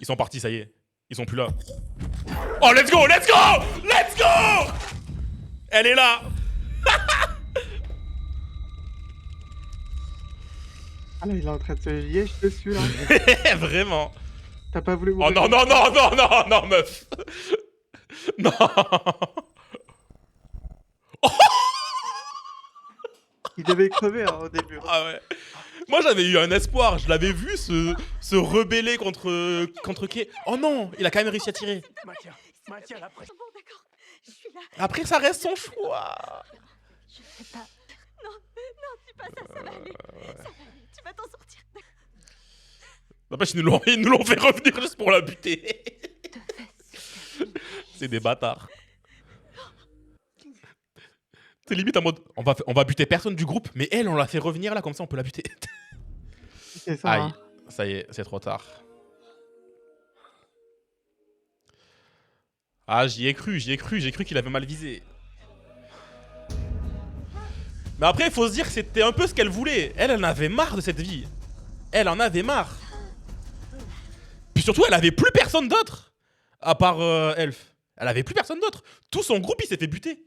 Ils sont partis, ça y est. Ils sont plus là. Oh, let's go, let's go! Let's go! Elle est là. Ah là, il est en train de se liège dessus, là. Vraiment. T'as pas voulu Oh mourir. non, non, non, non, non, non, meuf. Non. Il devait crever, hein, au début. Ah ouais. Moi, j'avais eu un espoir. Je l'avais vu se rebeller contre Kay. Oh non, il a quand même réussi à tirer. Maintiens la pression. Bon, d'accord. Je suis là. Après, ça reste son choix. Je sais pas. Non, non, dis pas ça, ça va aller. Ça va aller. Tu vas t'en sortir. N'empêche, ils nous l'ont fait revenir juste pour la buter. C'est des bâtards. C'est limite en mode, on va buter personne du groupe, mais elle, on l'a fait revenir là, comme ça on peut la buter. C'est ça, Aïe, hein. ça y est, c'est trop tard. Ah, j'ai cru qu'il avait mal visé. Mais après, il faut se dire que c'était un peu ce qu'elle voulait. Elle en avait marre de cette vie. Elle en avait marre. Puis surtout, elle avait plus personne d'autre. À part Elf. Elle avait plus personne d'autre. Tout son groupe, il s'est fait buter.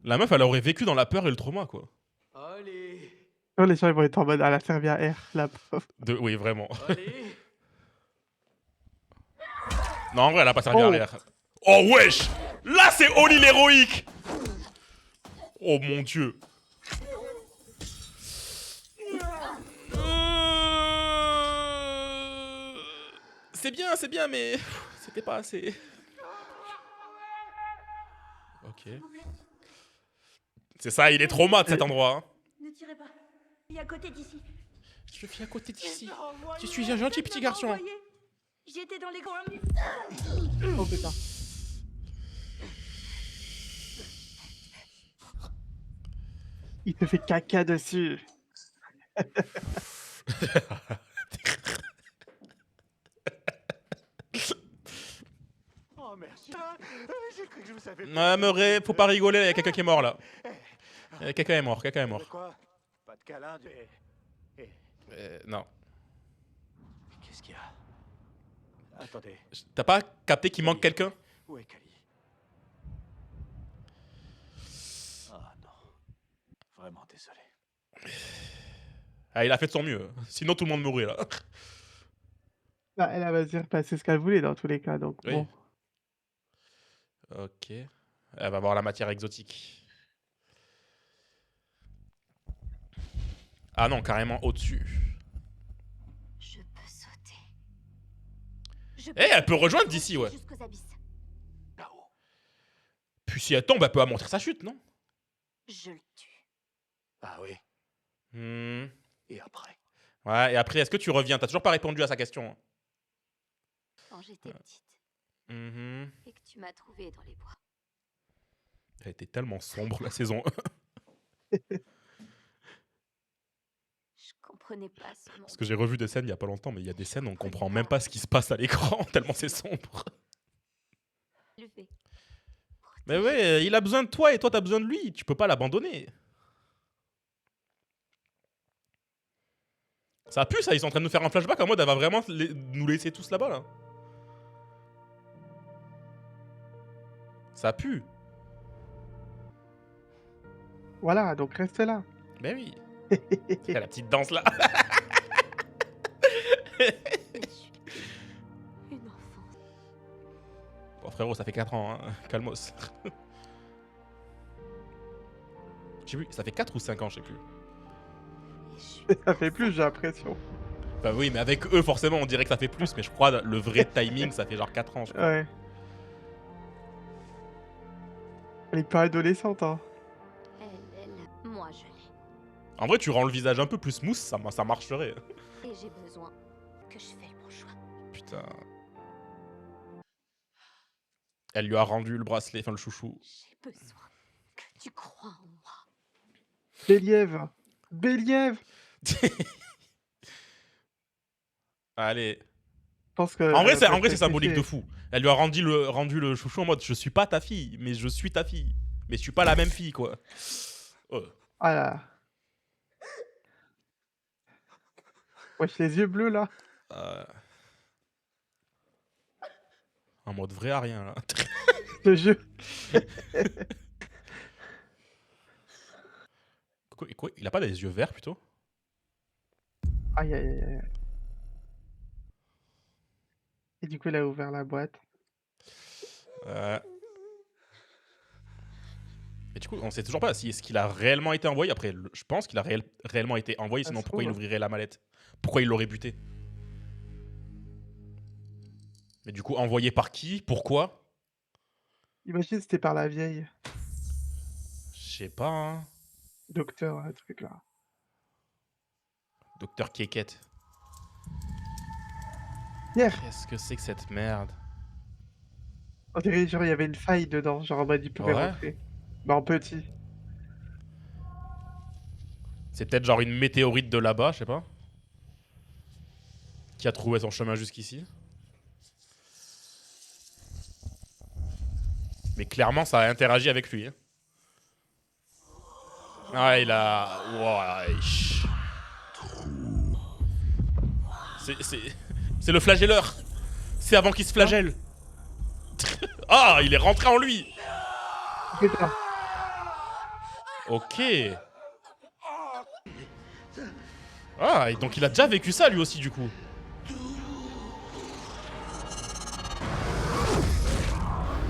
La meuf, elle aurait vécu dans la peur et le trauma, quoi. Allez. Oh, les gens, ils vont être en mode, elle a servi à R, la pauvre. Oui, vraiment. Allez. Non, en vrai, elle a pas servi Oh. arrière. Oh, wesh! Là, c'est Oli l'héroïque! Oh, mon Dieu. C'est bien, mais c'était pas assez. Ok. C'est ça, il est trauma de cet endroit. Hein. Ne tirez pas. Il est à côté d'ici. Je suis à côté d'ici. Je suis un gentil petit garçon. J'étais dans les coins. Oh putain. Il te fait caca dessus. Oh merci. J'ai cru que je vous avais. Ouais, Murray, faut pas rigoler, il y a quelqu'un qui est mort là. Quelqu'un est mort, Quoi? Pas de câlin, Non. Qu'est-ce qu'il y a? Attendez, T'as pas capté qu'il manque quelqu'un? où est Kali? Ah non. Vraiment désolé. Ah, il a fait de son mieux. Sinon, tout le monde mourrait, là. Bah, elle va dire passer ce qu'elle voulait dans tous les cas, donc Oui. bon. Ok. Elle va avoir la matière exotique. Ah non, carrément au-dessus. Je peux sauter. Je Eh, elle peut sauter rejoindre d'ici, ouais. jusqu'aux abysses. Là-haut. Puis si elle tombe, elle peut amortir sa chute, non? Je le tue. Ah oui. Hmm. Et après? Ouais, et après, est-ce que tu reviens? T'as toujours pas répondu à sa question. Quand j'étais petite Mhm. et que tu m'as trouvée dans les bois. Elle était tellement sombre, la saison 1. Je comprenais pas ce monde. Parce que j'ai revu des scènes il y a pas longtemps, mais il y a des scènes où on comprend même pas ce qui se passe à l'écran, tellement c'est sombre. Élevé. Mais ouais, il a besoin de toi et toi t'as besoin de lui. Tu peux pas l'abandonner. Ça pue ça, ils sont en train de nous faire un flashback en mode elle va vraiment nous laisser tous là-bas là. Ça pue. Voilà, donc reste là. Ben oui. Il y a la petite danse là. Mais je suis une enfant. Bon frérot, ça fait 4 ans, hein. Calmos. Je sais plus, ça fait 4 ou 5 ans, je sais plus. Et je suis Ça fait plus, j'ai l'impression. Bah oui, mais avec eux, forcément, on dirait que ça fait plus, mais je crois le vrai timing, ça fait genre 4 ans, je crois. Ouais. Elle est pas adolescente, hein. elle, moi je l'ai. En vrai, tu rends le visage un peu plus smooth, ça marcherait. Et j'ai besoin que je fais le bon choix. Putain. Elle lui a rendu le bracelet, enfin le chouchou. J'ai besoin que tu crois en moi. Béliève. Béliève. Allez. Je pense que En vrai, c'est peut-être symbolique de c'est- fou. Elle lui a rendu le chouchou en mode je suis pas ta fille, mais je suis ta fille. Mais je suis pas la même fille, quoi. Ah là. Wesh, les yeux bleus là. En mode vrai à rien, là. Le jeu. Quoi, il a pas des yeux verts, plutôt? Aïe aïe aïe aïe. Et du coup, il a ouvert la boîte. Mais du coup, on sait toujours pas si est-ce qu'il a réellement été envoyé. Après, je pense qu'il a réellement été envoyé, Ça sinon se pourquoi il trouve. ouvrirait la mallette? Pourquoi il l'aurait buté? Mais du coup, envoyé par qui? Pourquoi? Imagine c'était par la vieille. Je sais pas, hein. Docteur, un truc là. Docteur Kékette. Hier. Qu'est-ce que c'est que cette merde? On dirait genre il y avait une faille dedans. Genre en mode il pouvait Ouais. rentrer. Mais en petit. C'est peut-être genre une météorite de là-bas, je sais pas. Qui a trouvé son chemin jusqu'ici. Mais clairement, ça a interagi avec lui. Hein. Ah, il a... Wesh. C'est le flagelleur. C'est avant qu'il se flagelle. Ah, il est rentré en lui. Putain. Ok. Ah, et donc il a déjà vécu ça lui aussi du coup.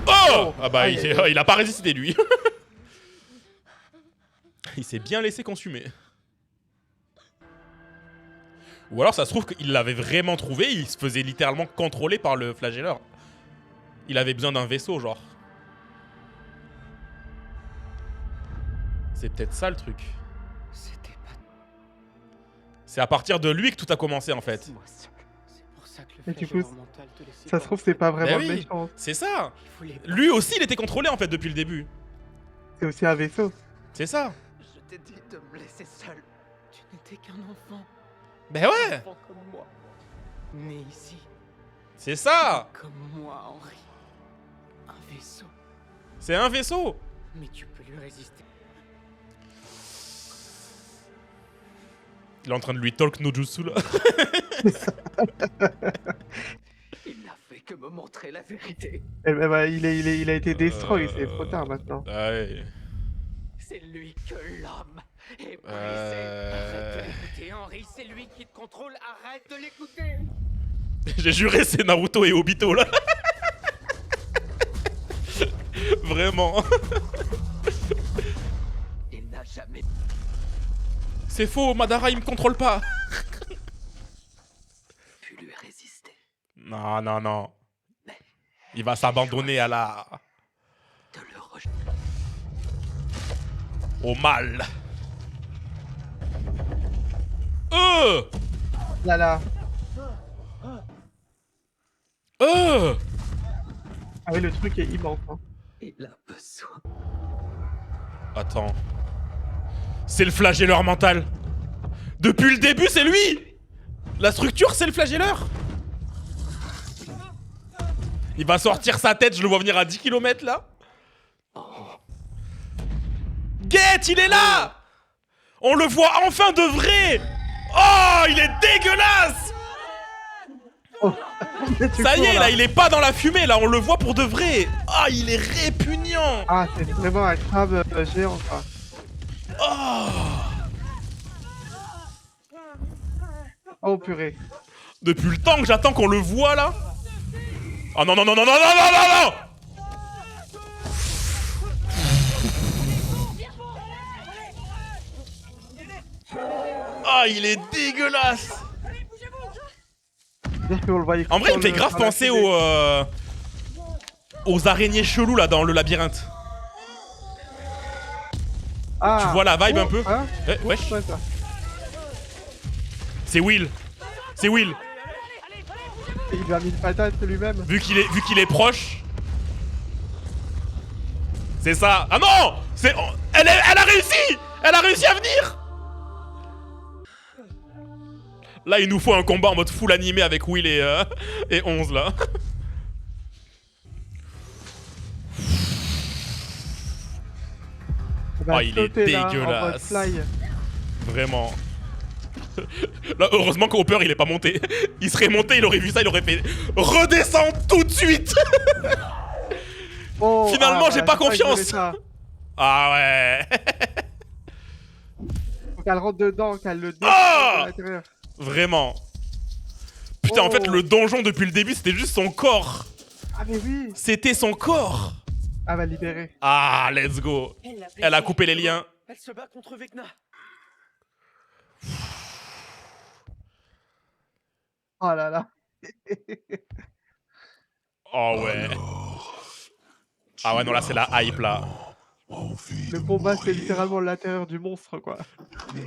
Oh, ah bah il a pas résisté lui. Il s'est bien laissé consumer. Ou alors ça se trouve qu'il l'avait vraiment trouvé, il se faisait littéralement contrôler par le flagelleur. Il avait besoin d'un vaisseau genre. C'est peut-être ça le truc. C'était pas C'est à partir de lui que tout a commencé en fait. moi seul. C'est pour ça que le Et du flagelleur coup, mental te laissait Ça se trouve c'est pas vraiment Ben le oui. méchant. C'est ça. Il voulait pas. Lui aussi il était contrôlé en fait depuis le début. C'est aussi un vaisseau. C'est ça. Je t'ai dit de me laisser seul. Tu n'étais qu'un enfant. Ben ouais. Un enfant comme moi. Né ici. C'est ça. Comme moi, Henri. Un vaisseau. C'est un vaisseau. Mais tu peux lui résister. Il est en train de lui talk no jutsu là. Il n'a fait que me montrer la vérité. Eh ben, bah, il a été destroy, c'est trop tard maintenant. Ouais. C'est lui que l'homme est brisé. Arrête de l'écouter, Henry, c'est lui qui te contrôle, arrête de l'écouter. J'ai juré, c'est Naruto et Obito là. Vraiment. Il n'a jamais... C'est faux, Madara il me contrôle pas. pu lui résister. Non, non, non. Il va s'abandonner à la... De le rejeter. au mal. Là là. Ah oui, le truc est immense. Hein. Il a besoin. Attends. C'est le flagelleur mental. Depuis le début, c'est lui. La structure, c'est le flagelleur. Il va sortir sa tête, je le vois venir à 10 km là. Get, il est là. On le voit enfin de vrai. Oh, il est dégueulasse. Oh. Ça y est, là, il est pas dans la fumée, là, on le voit pour de vrai. Ah, il est répugnant. Ah, c'est vraiment un crabe géant, quoi. Oh. Oh, purée. Depuis le temps que j'attends qu'on le voit, là. Oh non, non, non, non, non, non, non, non, non. Ah, il est dégueulasse. En vrai, il me fait grave penser aux araignées cheloues là dans le labyrinthe. Ah, tu vois la vibe un peu? Hein, wesh. C'est Will. C'est Will. Il lui a mis une patate lui-même. Vu qu'il est proche. C'est ça. Ah non, elle a réussi. Elle a réussi à venir. Là, il nous faut un combat en mode full animé avec Will et 11 là. Oh, il est dégueulasse. Vraiment. Là, heureusement qu'Hopper il est pas monté. Il serait monté, il aurait vu ça, il aurait fait redescendre tout de suite. Oh, finalement, j'ai pas confiance. Ah ouais. Faut qu'elle rentre dedans, qu'elle le détruise à l'intérieur. Vraiment. Putain, en fait, le donjon depuis le début, c'était juste son corps. Ah, mais oui. C'était son corps. Ah, va libérer. Ah, let's go. Elle a coupé les liens. Elle se bat contre Vecna. Oh là là. Oh ouais. Ah ouais, non, là, c'est la hype, là. Le combat, c'est littéralement l'intérieur du monstre, quoi.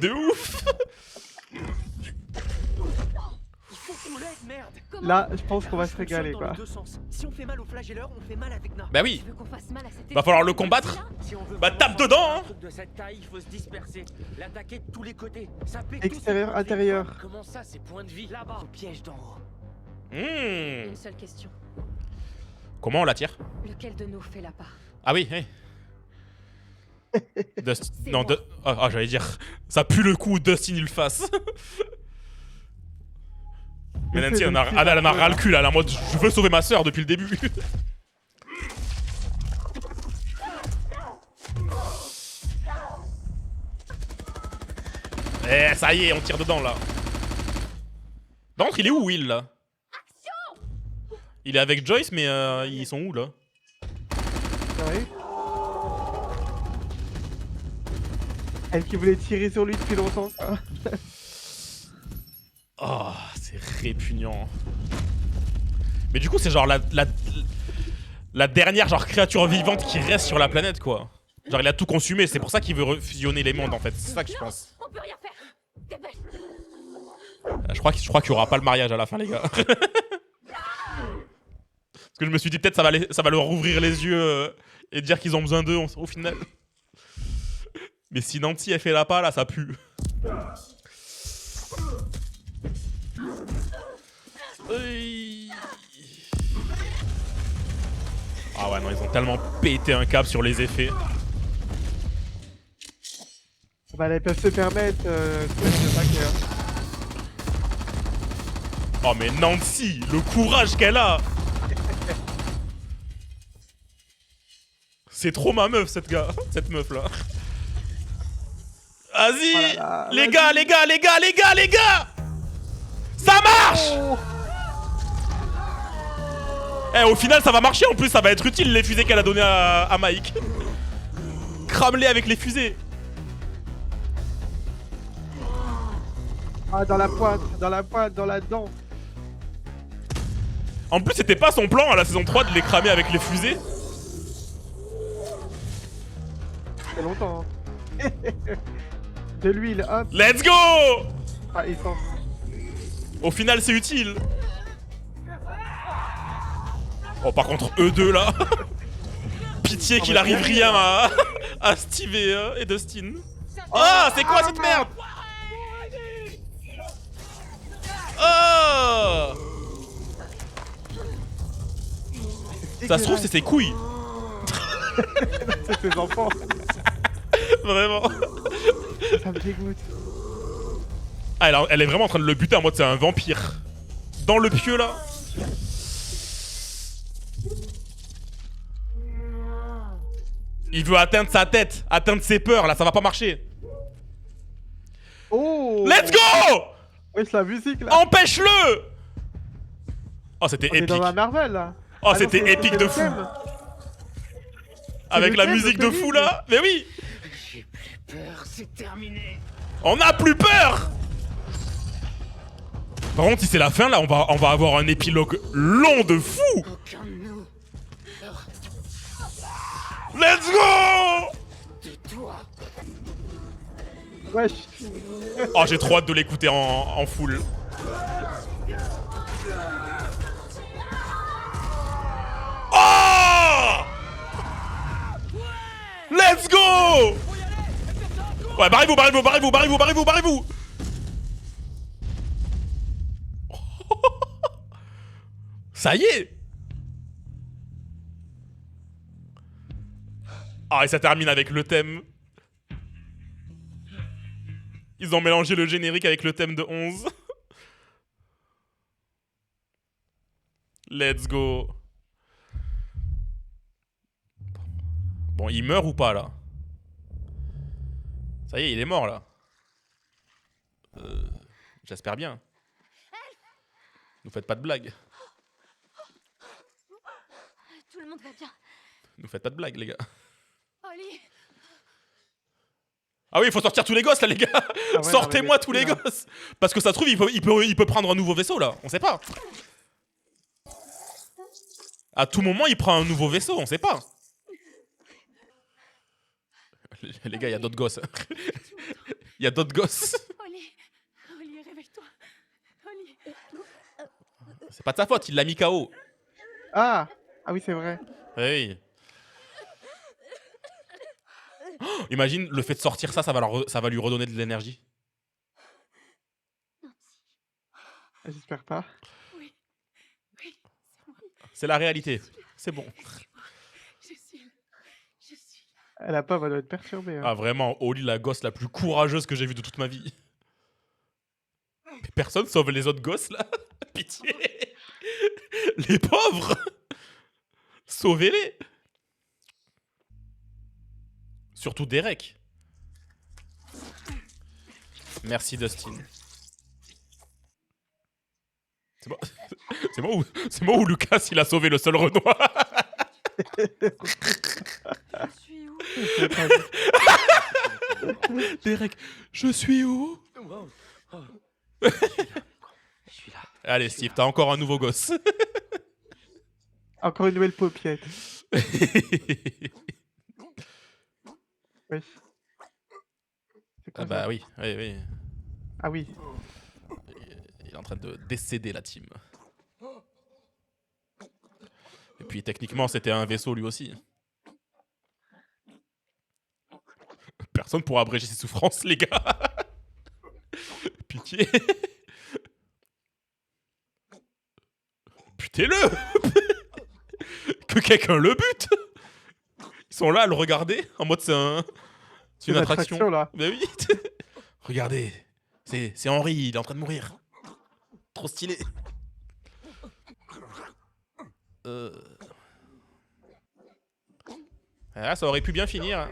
De ouf. Là, je pense qu'on va se régaler, quoi. Si on fait mal au flagelleur, on fait mal à Vecna. Bah oui. Va falloir le combattre. Bah tape dedans, hein. De cette taille, il faut se disperser, l'attaquer de tous les côtés. Extérieur, intérieur. Comment ça, c'est point de vie là-bas? Piège d'en haut. Une seule question. Comment on la tire? Lequel de nous fait la part? Ah oui, hey. Non, j'allais dire. Ça pue le coup où Dustin il le fasse. Mais Nancy, elle en a ras le cul là, elle est en mode je veux sauver ma soeur depuis le début. Eh, ça y est, on tire dedans là. Par contre, il est où Will là? Il est avec Joyce, mais ils sont où là? Ouais. Elle qui voulait tirer sur lui depuis longtemps. Oh, c'est répugnant. Mais du coup, c'est genre la dernière genre créature vivante qui reste sur la planète, quoi. Genre, il a tout consumé, c'est pour ça qu'il veut fusionner les mondes, en fait. C'est ça que je pense. On peut rien faire. Dépêche. Je crois qu'il y aura pas le mariage à la fin, les gars. Parce que je me suis dit, peut-être ça va leur ouvrir les yeux et dire qu'ils ont besoin d'eux, au final. Mais si Nancy, elle fait la pas, là, ça pue. Ah ouais, non, ils ont tellement pété un câble sur les effets. Bah, là, ils peuvent se permettre de paquet, hein. Oh mais Nancy, le courage qu'elle a. C'est trop ma meuf cette meuf là. Vas-y, Oh là là, les vas-y. gars, les gars, les gars, les gars, les gars. Ça marche. Oh. Eh, au final ça va marcher en plus, ça va être utile les fusées qu'elle a données à Mike. Crame-les avec les fusées. Ah, dans la pointe, dans la dent. En plus c'était pas son plan à la saison 3 de les cramer avec les fusées. C'est longtemps, hein. De l'huile, hop. Let's go. Ah, essence. Au final c'est utile. Oh par contre eux deux là. Pitié qu'il arrive rien à Steve et Dustin. Ah, c'est quoi cette merde? Oh, ça se trouve c'est ses couilles. C'est ses enfants. Vraiment. Ça me dégoûte. Ah, elle est vraiment en train de le buter en mode c'est un vampire. Dans le pieu là. Il veut atteindre sa tête, atteindre ses peurs là, ça va pas marcher. Oh. Let's go. Oui, c'est la musique là. Empêche-le. Oh c'était On est épique. dans la Marvel là. Oh Ah non, c'était c'est- épique c'est de le fou. thème. Avec le la thème, musique le de fou thème. là. Mais oui. J'ai plus peur, c'est terminé. On n'a plus peur. Par contre si c'est la fin là, on va avoir un épilogue long de fou. Aucun de nous. Let's go. De toi. Wesh. Oh j'ai trop hâte de l'écouter en full. Oh. Let's go. Ouais, barrez-vous, barrez-vous, barrez-vous, barrez-vous, barrez-vous, barrez-vous. Ça y est. Ah, et ça termine avec le thème. Ils ont mélangé le générique avec le thème de 11. Let's go. Bon, il meurt ou pas, là? Ça y est, il est mort, là. J'espère bien. Nous faites pas de blagues. Tout le monde va bien. Nous faites pas de blagues, les gars. Oli, Ah oui, il faut sortir tous les gosses, là, les gars. ouais, Sortez-moi non, mais tous les là. gosses. Parce que ça se trouve, il peut prendre un nouveau vaisseau, là. On sait pas. À tout moment, il prend un nouveau vaisseau, on sait pas. Les gars, il y a d'autres gosses. Il y a d'autres gosses. Oli, Oli, réveille-toi. Oli. C'est pas de sa faute, il l'a mis KO. Ah. Ah oui, c'est vrai. Oui. Oh, imagine, le fait de sortir ça, ça va lui redonner de l'énergie. J'espère pas. Oui. Oui, c'est moi. C'est la réalité. C'est bon. Je suis là. La pauvre, elle doit être perturbée. Hein. Ah vraiment, Oli, la gosse la plus courageuse que j'ai vue de toute ma vie. Mais personne sauve les autres gosses là. Pitié. Les pauvres. Sauvez-les. Surtout Derek. Merci Dustin. C'est moi ou Lucas il a sauvé le seul Renoir. Je suis où? Derek, je suis où? Je suis là. Allez Steve, t'as encore un nouveau gosse. Encore une nouvelle paupiette. Oui. C'est quoi Ah bah ça? oui, oui, oui. Ah oui. Il est en train de décéder la team. Et puis techniquement c'était un vaisseau lui aussi. Personne pourra abréger ses souffrances les gars. Pitié. Butez-le. Que quelqu'un le bute. Ils sont là à le regarder en mode c'est C'est une attraction. là. Mais oui. Regardez. C'est Henri, il est en train de mourir. Trop stylé. Ah, ça aurait pu bien finir. Hein.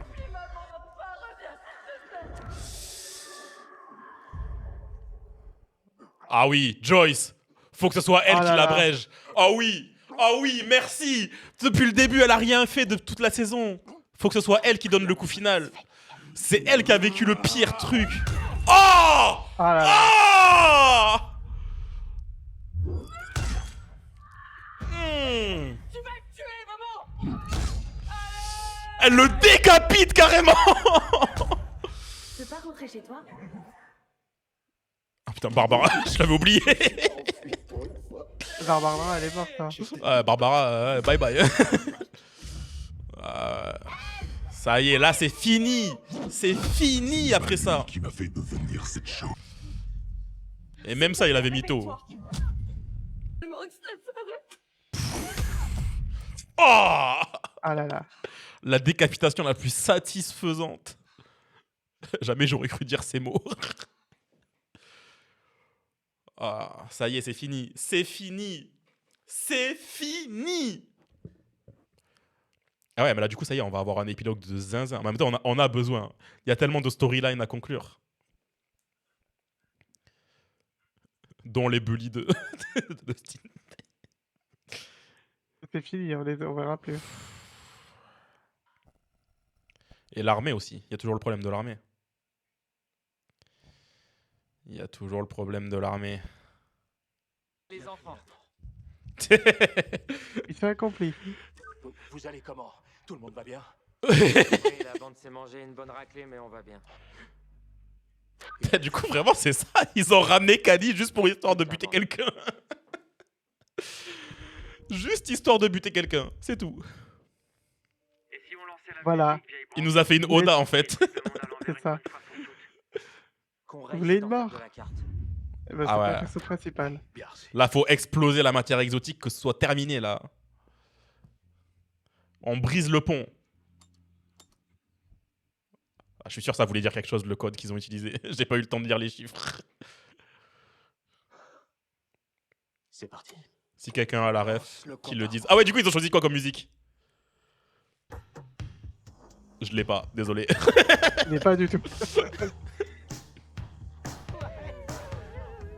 Ah oui, Joyce. Faut que ce soit elle Oh qui là là. l'abrège. Ah oui. Ah oui, merci. Depuis le début, elle a rien fait de toute la saison. Faut que ce soit elle qui donne le coup final. C'est elle qui a vécu le pire truc. Oh! Ah là là. Oh! Hmm. Tu vas me tuer, maman. Elle le décapite carrément. Tu peux pas rentrer chez toi? Ah putain, Barbara, je l'avais oublié. Barbara, elle est morte. Hein. Barbara, bye bye. Ça y est, là c'est fini. C'est fini après ça. Qui m'a fait devenir cette chose. Et même ça, il avait mytho. Oh! Ah là là. La décapitation la plus satisfaisante. Jamais j'aurais cru dire ces mots. Ah, ça y est, c'est fini. C'est fini. C'est fini. Ah ouais, mais là, du coup, ça y est, on va avoir un épilogue de zinzin. En même temps, on a besoin. Il y a tellement de storylines à conclure. Dont les bullies de Dustin. C'est fini, on verra plus. Et l'armée aussi. Il y a toujours le problème de l'armée. Il y a toujours le problème de l'armée. Les enfants. Mission accomplie. Vous allez comment? Tout le monde va bien? Oui, la bande s'est mangé une bonne raclée, mais on va bien. Du coup, vraiment, c'est ça. Ils ont ramené Kali juste pour histoire de buter quelqu'un. Juste histoire de buter quelqu'un. C'est tout. Voilà. Il nous a fait une Oda, en fait. C'est ça. Qu'on Vous reste voulez une en mort? tête de la carte. Eh ben, Ah c'est ouais. le perso principal. Merci. Là, faut exploser la matière exotique, que ce soit terminé, là. On brise le pont. Ah, je suis sûr que ça voulait dire quelque chose, le code qu'ils ont utilisé. J'ai pas eu le temps de lire les chiffres. C'est parti. Si quelqu'un a la ref, qu'il le dise. Ah ouais, du coup, ils ont choisi quoi comme musique? Je l'ai pas, désolé. Il n'est pas du tout.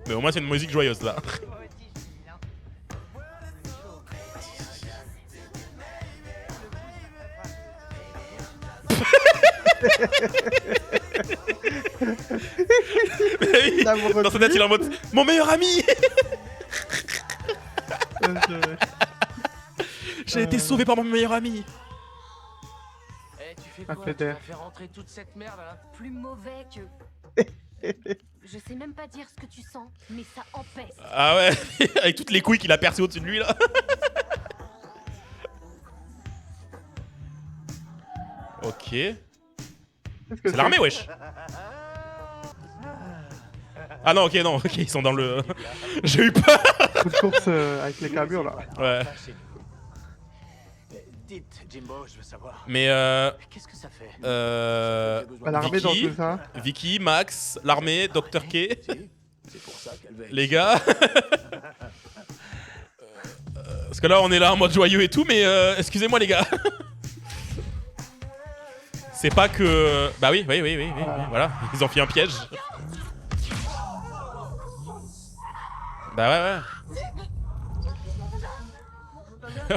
Mais au moins, c'est une musique joyeuse, là. Dans sa tête, il est en mode mon meilleur ami. J'ai été sauvé par mon meilleur ami. Eh, tu fais Ah, quoi? Tu Feder. vas faire rentrer toute cette merde là? Plus mauvais que... Je sais même pas dire ce que tu sens, mais ça empêche. Ah ouais, avec toutes les couilles qu'il a percées au-dessus de lui là. Ok. C'est l'armée, wesh. Ah non, ok, non, ok, ils sont dans le. J'ai eu peur. Coup de course avec les camions là. Ouais. Dites, Jimbo, je veux savoir. Mais Qu'est-ce que ça fait? Bah, l'armée dans tout ça. Vicky, Max, l'armée, Dr. K. C'est pour ça qu'elle veut. Les gars. Parce que là, on est là en mode joyeux et tout, mais excusez-moi, les gars. C'est pas que. Bah oui, voilà. Ils ont fait un piège. Bah ouais.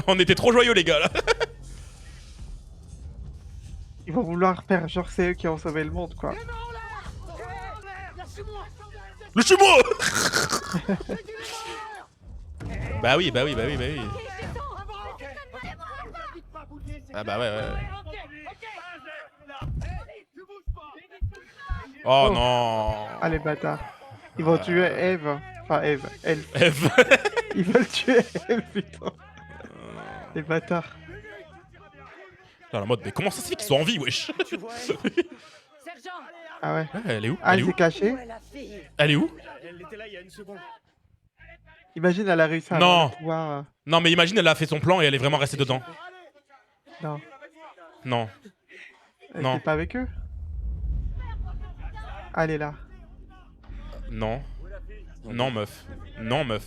On était trop joyeux, les gars, là. Ils vont vouloir faire genre c'est eux qui ont sauvé le monde quoi. Le chumeau. Bah oui. Ah bah ouais. Oh non. Ah les bâtards. Ils vont tuer Eve. Enfin Eve. Elle. Eve. Ils veulent tuer Eve putain. Les bâtards. Dans la mode, mais comment ça se fait qu'ils sont en vie, wesh? Ah ouais. Elle est où? Ah Elle est elle où? s'est cachée. Elle est où? Elle était là il y a une seconde. Imagine elle a réussi à Non. pouvoir. Non, mais imagine, elle a fait son plan et elle est vraiment restée dedans. Non. Non. Elle Non. était pas avec eux. Allez là. Non. Non, meuf. Non, meuf.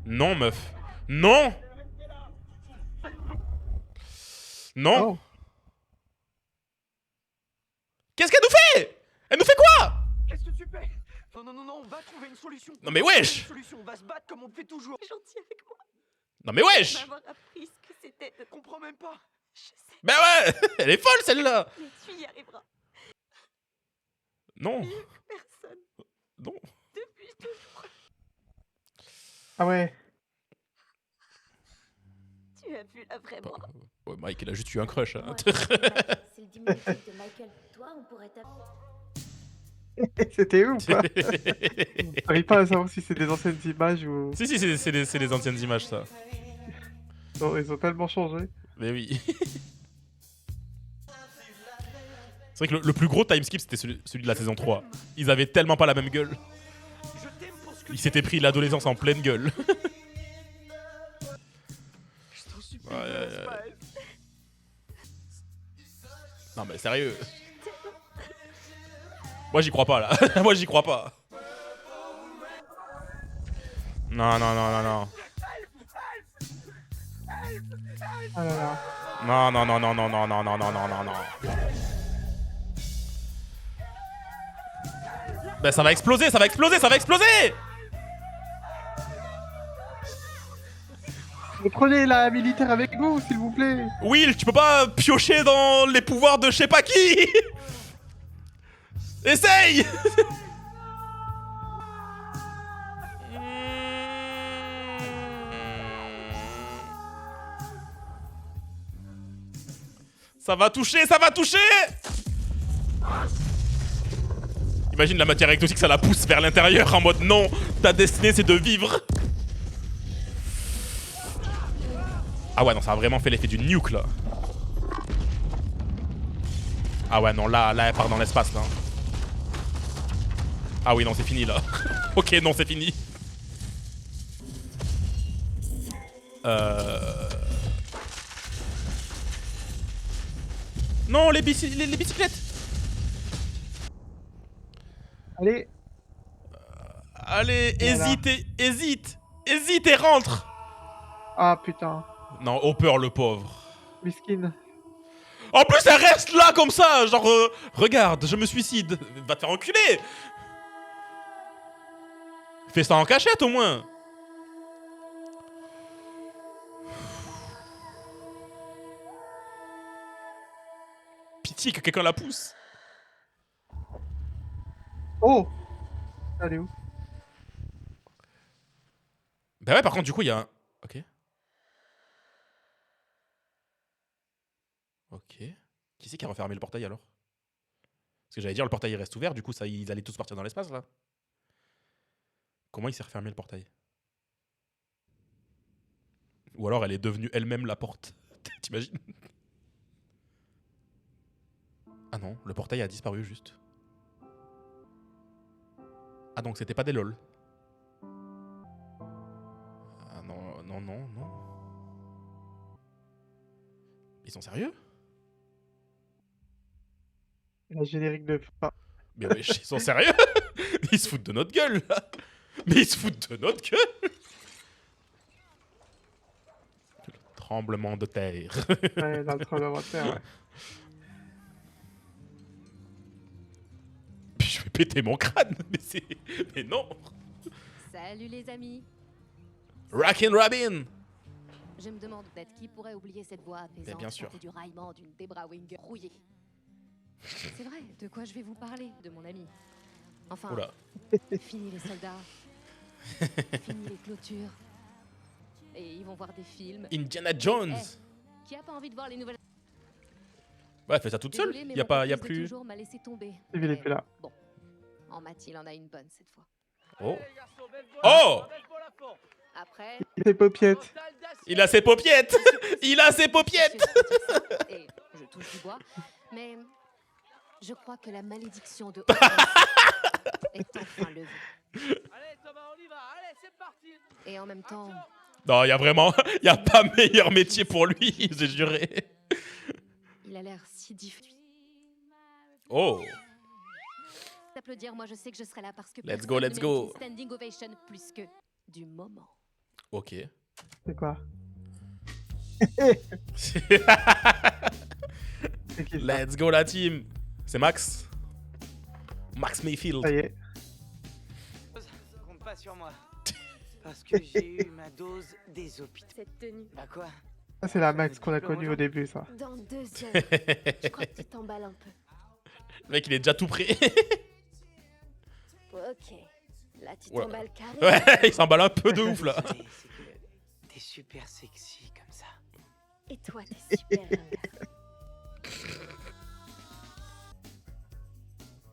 Non, meuf. Non. Non. Oh. Qu'est-ce qu'elle nous fait? Elle nous fait quoi? Qu'est-ce que tu fais? Non, non, non, non, on va trouver une solution. Non mais On va trouver wesh. une solution, on va se battre comme on le fait toujours. C'est gentil avec moi. Non mais wesh. M'avoir appris ce que c'était de... Je comprends même pas. Je sais, Ben ouais. Elle est folle celle-là. mais tu y arriveras. Non. Mieux que personne. Non. Depuis toujours. Ah ouais. Tu as vu la vraie moi. Ouais, Mike, il a juste eu un crush. Hein. Moi, c'est le diminutif de Michael. Toi, on pourrait t'appeler. C'était où ou pas? J'arrive pas à savoir si c'est des anciennes images ou... Si, si, c'est les anciennes images, ça. Non, ils ont tellement changé. Mais oui. C'est vrai que le plus gros timeskip, c'était celui de la saison 3. Ils avaient tellement pas la même gueule. Je t'aime pour ce que Ils s'étaient pris l'adolescence en pleine gueule. je t'en supplie. Ouais, ne laisse pas elle. Non mais sérieux. Moi j'y crois pas là. Moi j'y crois pas. Non, non, non, non, non. Ah là là. Non, non, non, non, non, non, non, non, non, non, non, non. Ben ça va exploser, ça va exploser, ça va exploser. Mais prenez la militaire avec vous, s'il vous plaît. Will, tu peux pas piocher dans les pouvoirs de je sais pas qui. Essaye. Ça va toucher, ça va toucher. Imagine la matière exotique, ça la pousse vers l'intérieur en mode non, ta destinée c'est de vivre. Ah ouais non, ça a vraiment fait l'effet du nuke là. Ah ouais non, là elle part dans l'espace là. Ah oui non, c'est fini là. Ok non, c'est fini. Non, les bicyclettes. Allez. Allez, Voilà. hésite et rentre. Ah putain. Non, Hopper le pauvre. Miskin. En plus, elle reste là comme ça, genre, regarde, je me suicide. Va te faire enculer. Fais ça en cachette au moins. Pitié que quelqu'un la pousse. Oh. Allez où? Bah ouais, par contre, du coup, il y a un... Ok. Ok. Qui c'est qui a refermé le portail alors? Parce que j'allais dire, le portail il reste ouvert, du coup, ça, ils allaient tous partir dans l'espace là. Comment il s'est refermé le portail? Ou alors elle est devenue elle-même la porte. T'imagines? Ah non, le portail a disparu juste. Ah donc c'était pas des lol. Ah non, non, non, non. Ils sont sérieux? La générique de fin. Mais wesh, ils sont sérieux? Ils se foutent de notre gueule là. Mais ils se foutent de notre gueule. Tremblement de terre. Ouais, dans le tremblement de terre. Ouais. Puis je vais péter mon crâne. Mais c'est... Mais non. Salut les amis. Rockin' Robin. Je me demande peut-être qui pourrait oublier cette voix apaisante bien sûr. chantée du raillement d'une Debra Winger rouillée. C'est vrai, de quoi je vais vous parler? De mon ami. Enfin, Oula. fini les soldats, fini les clôtures. Et ils vont voir des films. Indiana Jones. Qui a pas envie de voir les nouvelles... Ouais, elle fait ça toute seule. Désolée, mais Y a mon pas, y a complice de plus. toujours m'a laissé tomber. Il est Mais plus là. Bon, en maths, il en a une bonne cette fois. Oh. Oh. Après, Les paupiettes. Il a ses paupiettes. Il a ses paupiettes. et je touche du bois, mais je crois que la malédiction de est enfin levée. Allez Thomas, on y va. Allez, c'est parti. Et en même temps, Non, y a vraiment, y a pas meilleur métier pour lui, j'ai juré. il a l'air si diffus. Oh. Applaudir, moi je sais que je serai là parce que Let's personne go, ne let's mérite go. une standing ovation plus que du moment. Ok. C'est quoi? C'est qui ça? Let's go la team. C'est Max. Max Mayfield. Ça y est. Compte pas sur moi. Parce que j'ai eu ma dose des hôpitaux. Cette tenue. Bah quoi? Ça, c'est la Max qu'on a connue au début, ça. Dans 2 heures. Je crois que tu t'emballes un peu. Le mec, il est déjà tout prêt. Ok. Là, tu Ouais. t'emballes carré. Ouais, il s'emballe un peu de ouf là. C'est que t'es super sexy comme ça. Et toi, t'es super ringard.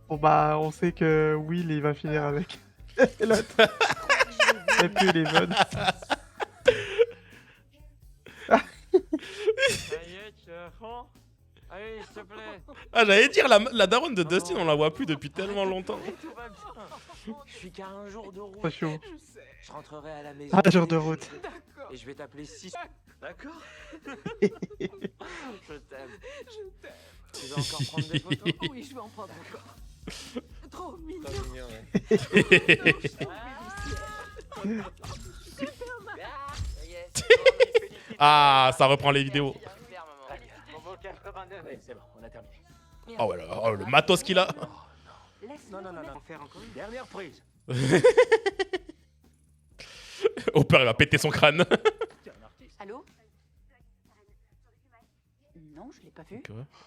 Bon bah, on sait que Will, il va finir avec l'autre. Je Et vais puis les bonnes. Ça y est, tu es à fond? Allez, s'il te plaît. Ah, j'allais dire, la daronne de Dustin, on la voit plus depuis tellement longtemps. Tout va bien. Je suis qu'à un jour de route. Pas chaud. Je rentrerai à la maison. Un jour de route. Et je vais t'appeler 6. D'accord? Je t'aime. Tu veux encore prendre des photos? Oui, je vais en prendre encore. Trop mignon. Ah, ça reprend les vidéos. C'est bon, on a terminé. Oh, ouais, oh, le matos qu'il a. Non, on va faire encore une dernière prise. Au père, il va péter son crâne. Allô? Non, je l'ai pas vu.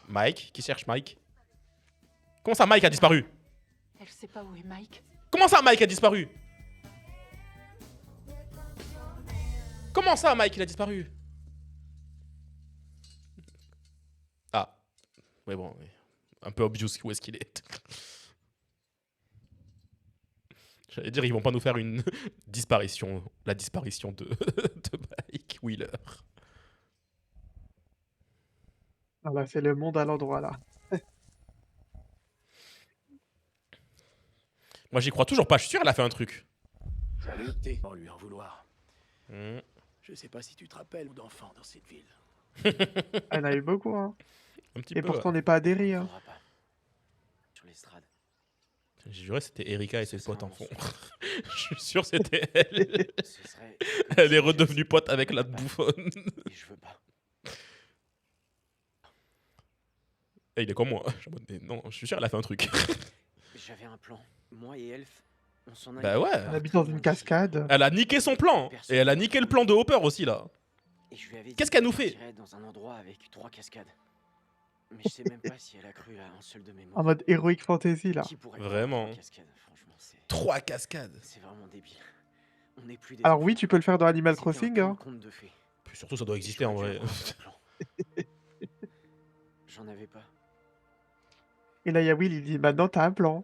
Mike, qui cherche Mike? Comment ça, Mike a disparu? Elle sait pas où est Mike. Comment ça, Mike a disparu? Comment ça, Mike, il a disparu? Ah. Ouais, bon. Ouais. Un peu obvious où est-ce qu'il est. J'allais dire, ils vont pas nous faire une disparition. La disparition de Mike Wheeler. Ah bah, c'est le monde à l'endroit, là. Moi, j'y crois toujours pas. Je suis sûr, elle a fait un truc. Salut, t'es sans lui en vouloir. Hmm. Je sais pas si tu te rappelles d'enfants dans cette ville. Elle en a eu beaucoup, hein. Un petit Et peu. pourtant, on n'est pas adhéré, hein. On pas. Sur l'estrade. J'ai juré, c'était Erika et ses Ce sera potes en mon fond. souhait. Je suis sûr, c'était elle. Ce serait. Elle est redevenue pote avec la bouffonne. Et je veux pas. Et il est comme moi. Je suis en mode, mais non, je suis sûr, elle a fait un truc. J'avais un plan. Moi et Elf, on s'en Bah ouais. On habite dans une cascade. Elle a niqué son plan. Et elle a niqué le plan de Hopper aussi, là. Et je lui avais dit Qu'est-ce qu'elle nous qu'on fait? partirait dans un endroit avec 3 cascades. Mais je sais même pas si elle a cru à un seul de mes mots. En mode Heroic Fantasy, là. Qui pourrait Vraiment. croire à 3 cascades? Franchement, 3 cascades. c'est vraiment débile. On n'est plus des Alors enfants. oui, tu peux le faire dans Animal C'était un Crossing, peu hein. un conte de fées. Puis surtout, ça doit exister en vrai. J'en avais pas. Et là, il y a Will, il dit, maintenant, t'as un plan.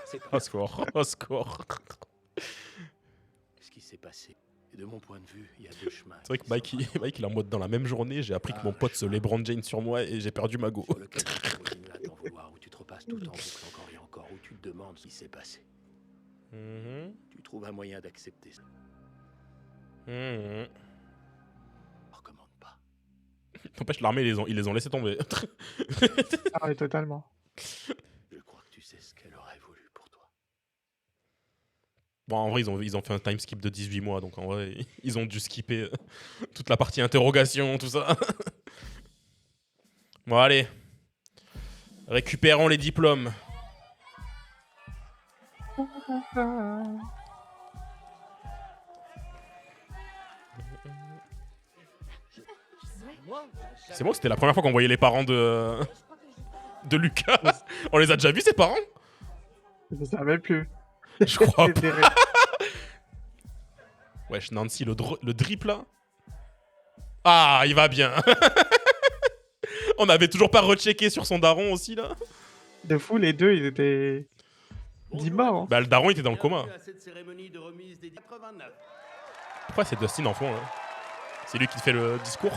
C'est pas Au score, au score. ce qui s'est passé. Et de mon point de vue, il y a deux chemins. C'est vrai que Mike, Mike, il est en mode dans la même journée. J'ai appris que mon pote se LeBron James sur moi et j'ai perdu ma go. Sur lequel tu continues à t'en vouloir, où tu te repasses tout en boucle encore et encore, où tu te demandes ce qui s'est passé. Mhm. Tu trouves un moyen d'accepter ça. Mhm. Je recommande pas. N'empêche, l'armée, ils les ont laissé tomber. Ah ouais, totalement. Je crois que tu sais ce qu'elle aurait voulu pour toi. Bon, en vrai, ils ont fait un time skip de 18 mois. Donc en vrai, ils ont dû skipper toute la partie interrogation, tout ça. Bon, allez. Récupérons les diplômes. C'est bon, c'était la première fois qu'on voyait les parents de Lucas. On les a déjà vus, ses parents? Je savais plus. Je crois C'est pas. terrible. Wesh, Nancy, le drip là. Ah, il va bien. On avait toujours pas rechecké sur son daron aussi là. De fou, les deux, ils étaient 10 morts, hein. Bah, le daron était dans le coma. À cette cérémonie de remise des 89. Pourquoi c'est Dustin en fond là? C'est lui qui fait le discours?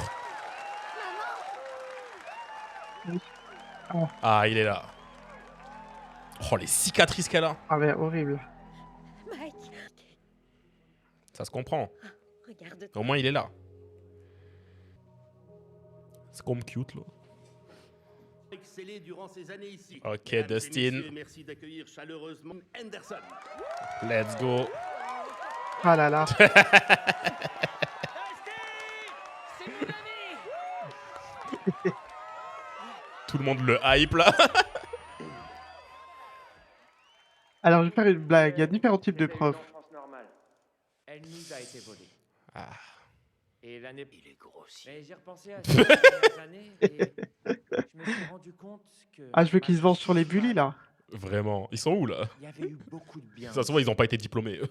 Ah, il est là. Oh, les cicatrices qu'elle a. Ah mais horrible. Mike, Ça se comprend. regarde-toi. Au moins, il est là. C'est comme cute là. scellé durant ses années ici. Ok, Mesdames et Dustin. messieurs, merci d'accueillir chaleureusement Henderson. Let's go. Ah là là. C'est mon ami. Tout le monde le hype là. Alors, je vais faire une blague. Il y a différents types de profs. Elle nous a été volée. Ah. Et l'année... Il est grossier. Mais j'ai repensé à ces dernières années et je me suis rendu compte que... Ah, je veux qu'ils se vengent sur les bullies, là. Vraiment. Ils sont où là? Il y avait eu beaucoup de bien. Ça se voit, ils ont pas été diplômés. eux.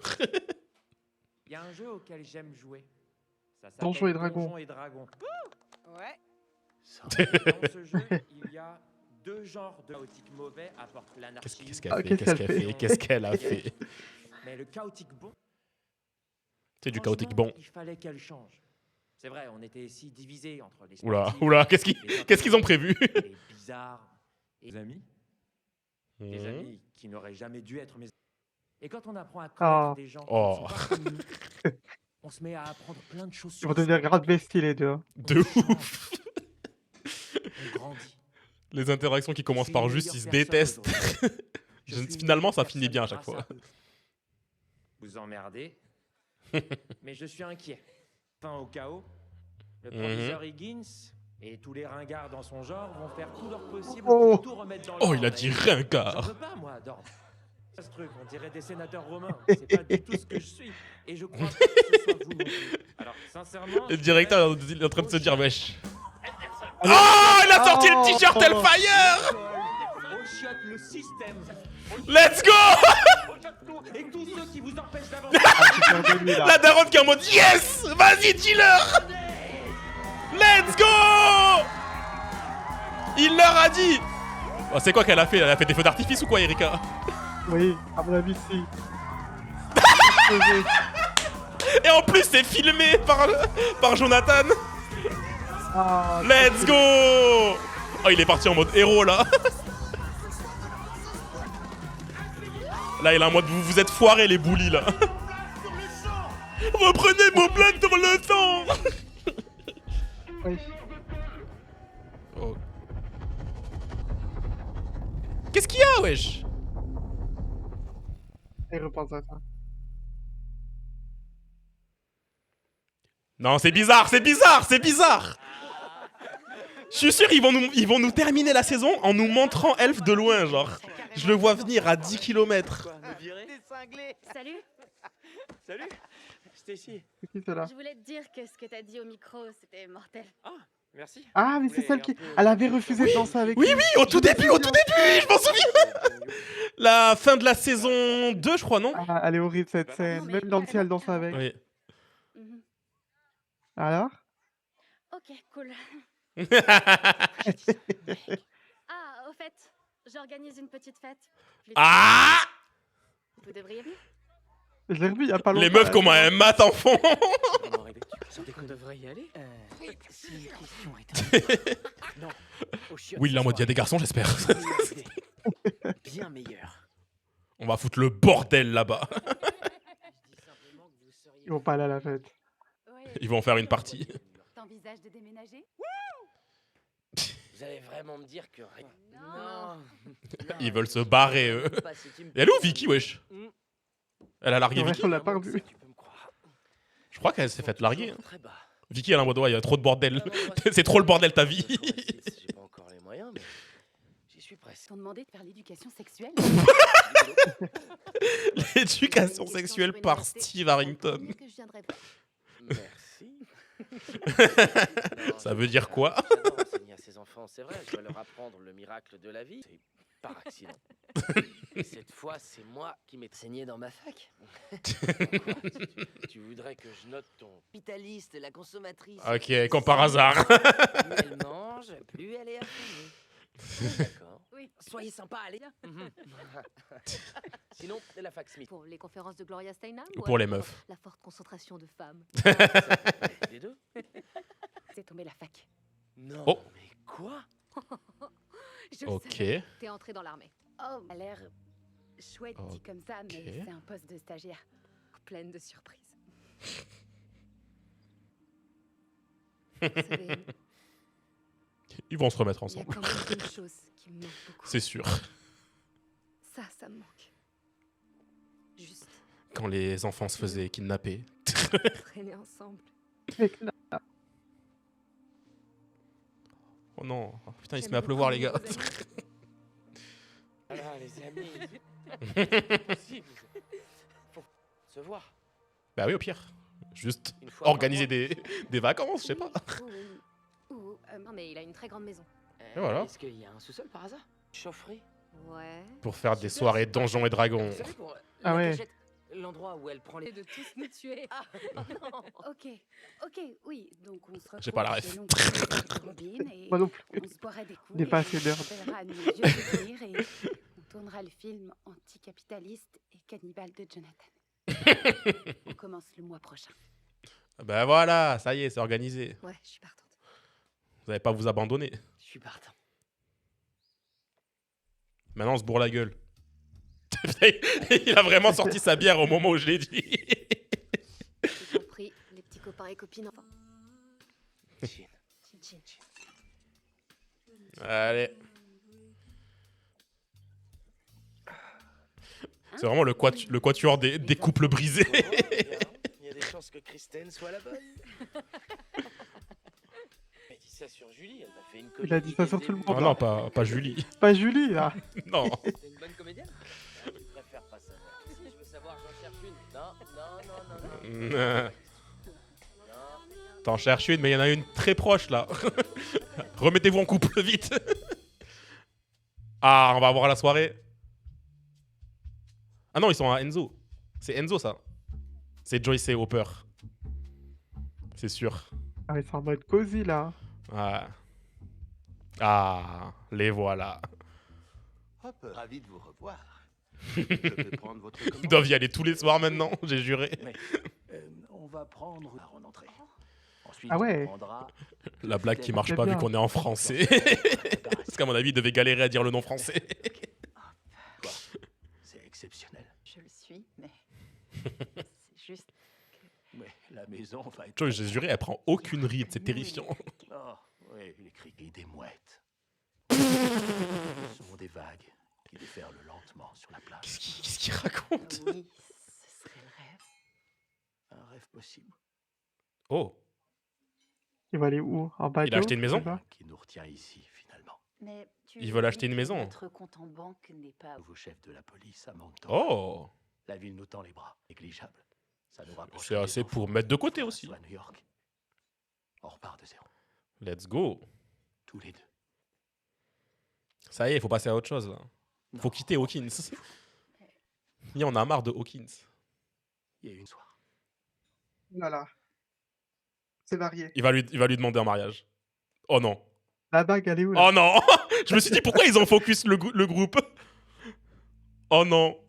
Il y a un jeu auquel j'aime jouer. Ça s'appelle Donjons et Dragons. Donjons et Dragons. Ouais. Dans ce jeu, il y a deux genres de chaotique mauvais apportent l'anarchie. Qu'est-ce qu'elle Ah, fait? qu'est-ce Qu'est-ce qu'elle qu'elle fait fait? Qu'est-ce qu'elle a fait? Mais le chaotique bon, C'est du franchement, chaotique bon. il fallait qu'elle change. C'est vrai, on était si divisés entre les Oula, sportifs, oula, les qu'est-ce qu'ils ont prévu? les bizarres et les amis. Des Mhm. amis qui n'auraient jamais dû être mes amis. Et quand on apprend à Oh. connaître des gens qui Oh. ne sont pas comme nous, on se met à apprendre plein de choses Ils sur vont devenir soi. grave besties, les deux. hein. De ouf. On grandit. Les interactions qui commencent Je suis par une juste, ils se meilleure personne détestent. aujourd'hui. Je suis une Finalement, ça meilleure finit bien à personne chaque fois. grâce à eux. Vous emmerdez, mais je suis inquiet. Fin au chaos, le Mhm. proviseur Higgins et tous les ringards dans son genre vont faire tout leur possible Oh. pour tout remettre dans Oh, l'ordre. il a dit Et ringard. j'en veux pas, moi, d'ordre. Ce truc, on dirait des sénateurs romains. C'est pas du tout ce que je suis. Et je crois pas que ce soit vous non plus. Alors, sincèrement... Le je directeur dirais- il est en train de se dire wesh. Oh, Oh, il a sorti Oh. le t-shirt Hellfire. Au chiotte le système. Let's go. Au chiotte tout. Et tous ceux qui vous empêchent d'avancer. Ah, super de lui, là. La daronne qui est en mode yes. Vas-y, dis-leur. Let's go. Il leur a dit. Oh, c'est quoi qu'elle a fait? Elle a fait des feux d'artifice ou quoi, Erika? Oui, à mon avis, si. Et en plus, c'est filmé par Jonathan. Ah, Let's go. Oh, il est parti en mode héros là. Là, il est en mode vous êtes foirés les boulis là. Reprenez mon plan sur le temps. oui. Oh. Qu'est-ce qu'il y a, wesh? Et repense à ça. Non, c'est bizarre, c'est bizarre, c'est bizarre. Je suis sûr ils vont nous terminer la saison en nous montrant Elf de loin, genre. Je le vois venir à 10 km. Salut. Salut, Stacy. C'est qui, celle-là? Je voulais te dire que ce que t'as dit au micro, c'était mortel. Merci. Ah, mais c'est celle qui... Elle avait refusé de danser avec Oui, lui. oui, au tout début, je m'en souviens. La fin de la saison 2, je crois, non? Ah, elle est horrible, cette scène. Non, mais Même Nancy, elle danse carrément. avec. Oui. Mhm. Alors? Ok, cool. Ah, au fait, j'organise une petite fête. Plus Ah! Vous devriez venir. Je l'ai revu il y a pas longtemps. Les meufs comment elles matent en fond. On devrait y aller. Si une question est... Non. Au chiotte, Oui, il est en ce mode il y a soir, des garçons, j'espère. bien meilleur. On va foutre le bordel là-bas. Ils vont pas aller à la fête. Ils vont en faire une partie. T'envisages de déménager? Vous allez vraiment me dire que... Non. Ils veulent se barrer, eux. Et elle est où, Vicky, wesh? Elle a largué Ouais, Vicky? on l'a pas revu. Tu peux me croire. Je crois qu'elle s'est faite larguer. hein. Très bas. Vicky, elle est en mode ouais, il y a trop de bordel. C'est trop le bordel ta vie. J'ai pas encore les moyens, mais j'y suis presque. T'ont demandé de faire l'éducation sexuelle? L'éducation sexuelle par Steve Harrington. Que je viendrai pas. Merci. Ça veut dire quoi? J'adore enseigner à ces enfants, c'est vrai, je dois leur apprendre le miracle de la vie. C'est par accident. Et cette fois, c'est moi qui m'ai saigné dans ma fac. Tu voudrais que je note ton capitaliste, la consommatrice. Ok, comme par hasard. Plus elle mange, plus elle est affinée. D'accord. Oui. Soyez sympa, allez. Sinon, la fac Smith. Pour les conférences de Gloria Steinem Ou pour les alors meufs. La forte concentration de femmes. Les deux? C'est tombé la fac. Non, Oh. mais quoi? Je le Ok. savais. T'es entré dans l'armée. Oh, a l'air chouette dit comme ça, mais Ok. c'est un poste de stagiaire. Pleine de surprises. Vous savez, Ils vont se remettre Il y a ensemble. quand même deux choses qui me manquent beaucoup. C'est sûr. Ça me manque. Juste Quand les enfants se faisaient kidnapper. traîner ensemble. Oh non. Oh, putain, il se J'aime met à beaucoup pleuvoir, les mes gars. nouveaux amis. Ah, les amis. C'est possible. Faut se voir. Bah oui, au pire. Juste Une fois par organiser mois. des vacances, je sais pas. Non, mais il a une très grande maison. Et voilà. Est-ce qu'il y a un sous-sol par hasard? Chaufferie? Ouais. Pour faire des Super, soirées c'est parfait. donjons et dragons. Vous savez, pour Ah la ouais. cagette, l'endroit où elle prend les... De tous nous tuer. Ah, non. Ok, oui. Donc on se retrouve J'ai pas la chez ref. l'oncle de Robin et Moi non plus. on se boirait des coups. J'ai pas et assez on d'heures. se rappellera nos vieux souvenirs et on tournera le film anticapitaliste et cannibale de Jonathan. On commence le mois prochain. Bah voilà, ça y est, c'est organisé. Ouais, je suis partante. Vous n'allez pas vous abandonner. Je suis partant. Maintenant, on se bourre la gueule. Il a vraiment sorti sa bière au moment où je l'ai dit. J'ai compris, les petits copains et copines. Enfin, Chin. chin chin. Allez. C'est vraiment le quatuor des couples brisés. Il y a des chances que Kristen soit la bonne. Elle dit ça sur Julie, elle m'a fait une comédie. Il a dit ça sur tout le monde. Oh non, pas Julie. Pas Julie, là. Non. C'est une bonne comédienne? Je préfère pas savoir. Si je veux savoir, j'en cherche une. Non. T'en cherches une, mais il y en a une très proche là. Remettez-vous en couple vite. Ah, on va avoir la soirée. Ah non, ils sont à Enzo. C'est Enzo ça. C'est Joyce et Hopper. C'est sûr. Ah, mais c'est en mode cosy, là. Ouais. Ah, les voilà. Hop, ravi de vous revoir. Je peux prendre votre Ils commande. doivent y aller tous les soirs maintenant, j'ai juré. Mais, on va prendre en entrée. Ensuite, Ah ouais. on prendra La blague qui marche C'est pas vu bien. qu'on est en français. Parce qu'à mon avis, il devait galérer à dire le nom français. Quoi? C'est exceptionnel. Je le suis, mais c'est juste. Mais la maison va être... Joyce, j'ai juré, elle prend aucune ride, c'est terrifiant. Oh, oui, les cris des mouettes. Ce sont des vagues qui déferlent lentement sur la plage. Qu'est-ce qu'il raconte? Oui, ce serait le rêve. Un rêve possible Oh, Il va aller où? En bateau? il a acheté une maison? je sais pas. qui nous retient ici, finalement. Mais Ils veulent acheter une maison. Notre compte en banque n'est pas. Nouveau chef de la police à Moncton. Oh, La ville nous tend les bras. Négligeable. Ça nous rapproche. c'est assez pour mettre de côté aussi. À New York. On repart de zéro. Let's go. Tous les deux. Ça y est, il faut passer à autre chose là. Faut Non, quitter Hawkins. Il en a marre de Hawkins. Il y a une soirée. Voilà. C'est varié. Il va lui demander en mariage. Oh non. La bague, elle est où, là? Oh non. Je me suis dit pourquoi ils ont focus le groupe. Oh non.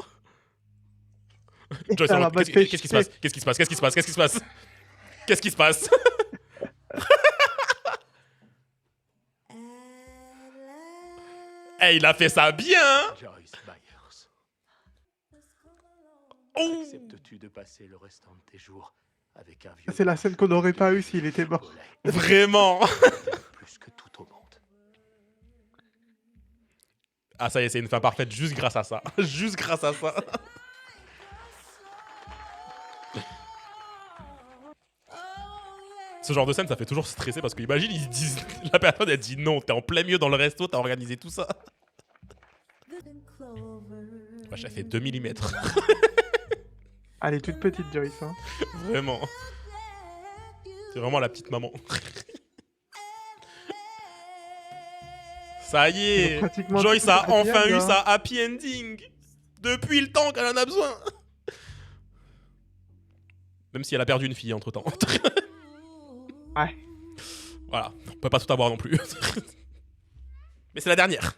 Joyce, Alors, qu'est-ce qu'est-ce qui se passe? Qu'est-ce qui se passe? Qu'est-ce qui se passe? Qu'est-ce qui se passe? Qu'est-ce qui se passe? Eh, il a fait ça bien. Joyce Byers. Oh. Acceptes-tu de passer le restant de tes jours avec un vieux... C'est la scène qu'on n'aurait pas eue s'il était mort. Vraiment. Plus que tout au monde. Ah ça y est, c'est une fin parfaite juste grâce à ça. Juste grâce à ça. Ce genre de scène, ça fait toujours stresser parce que imagine, ils se disent, la personne elle dit non, t'es en plein milieu dans le resto, t'as organisé tout ça. Wesh, elle fait 2 mm. Elle est toute petite, Joyce. Hein. Vraiment. C'est vraiment la petite maman. Ça y est, Pratiquement Joyce tout a le enfin happy eu end, sa happy ending. Depuis le temps qu'elle en a besoin. Même si elle a perdu une fille entre temps. Ouais. Voilà, on peut pas tout avoir non plus. Mais c'est la dernière.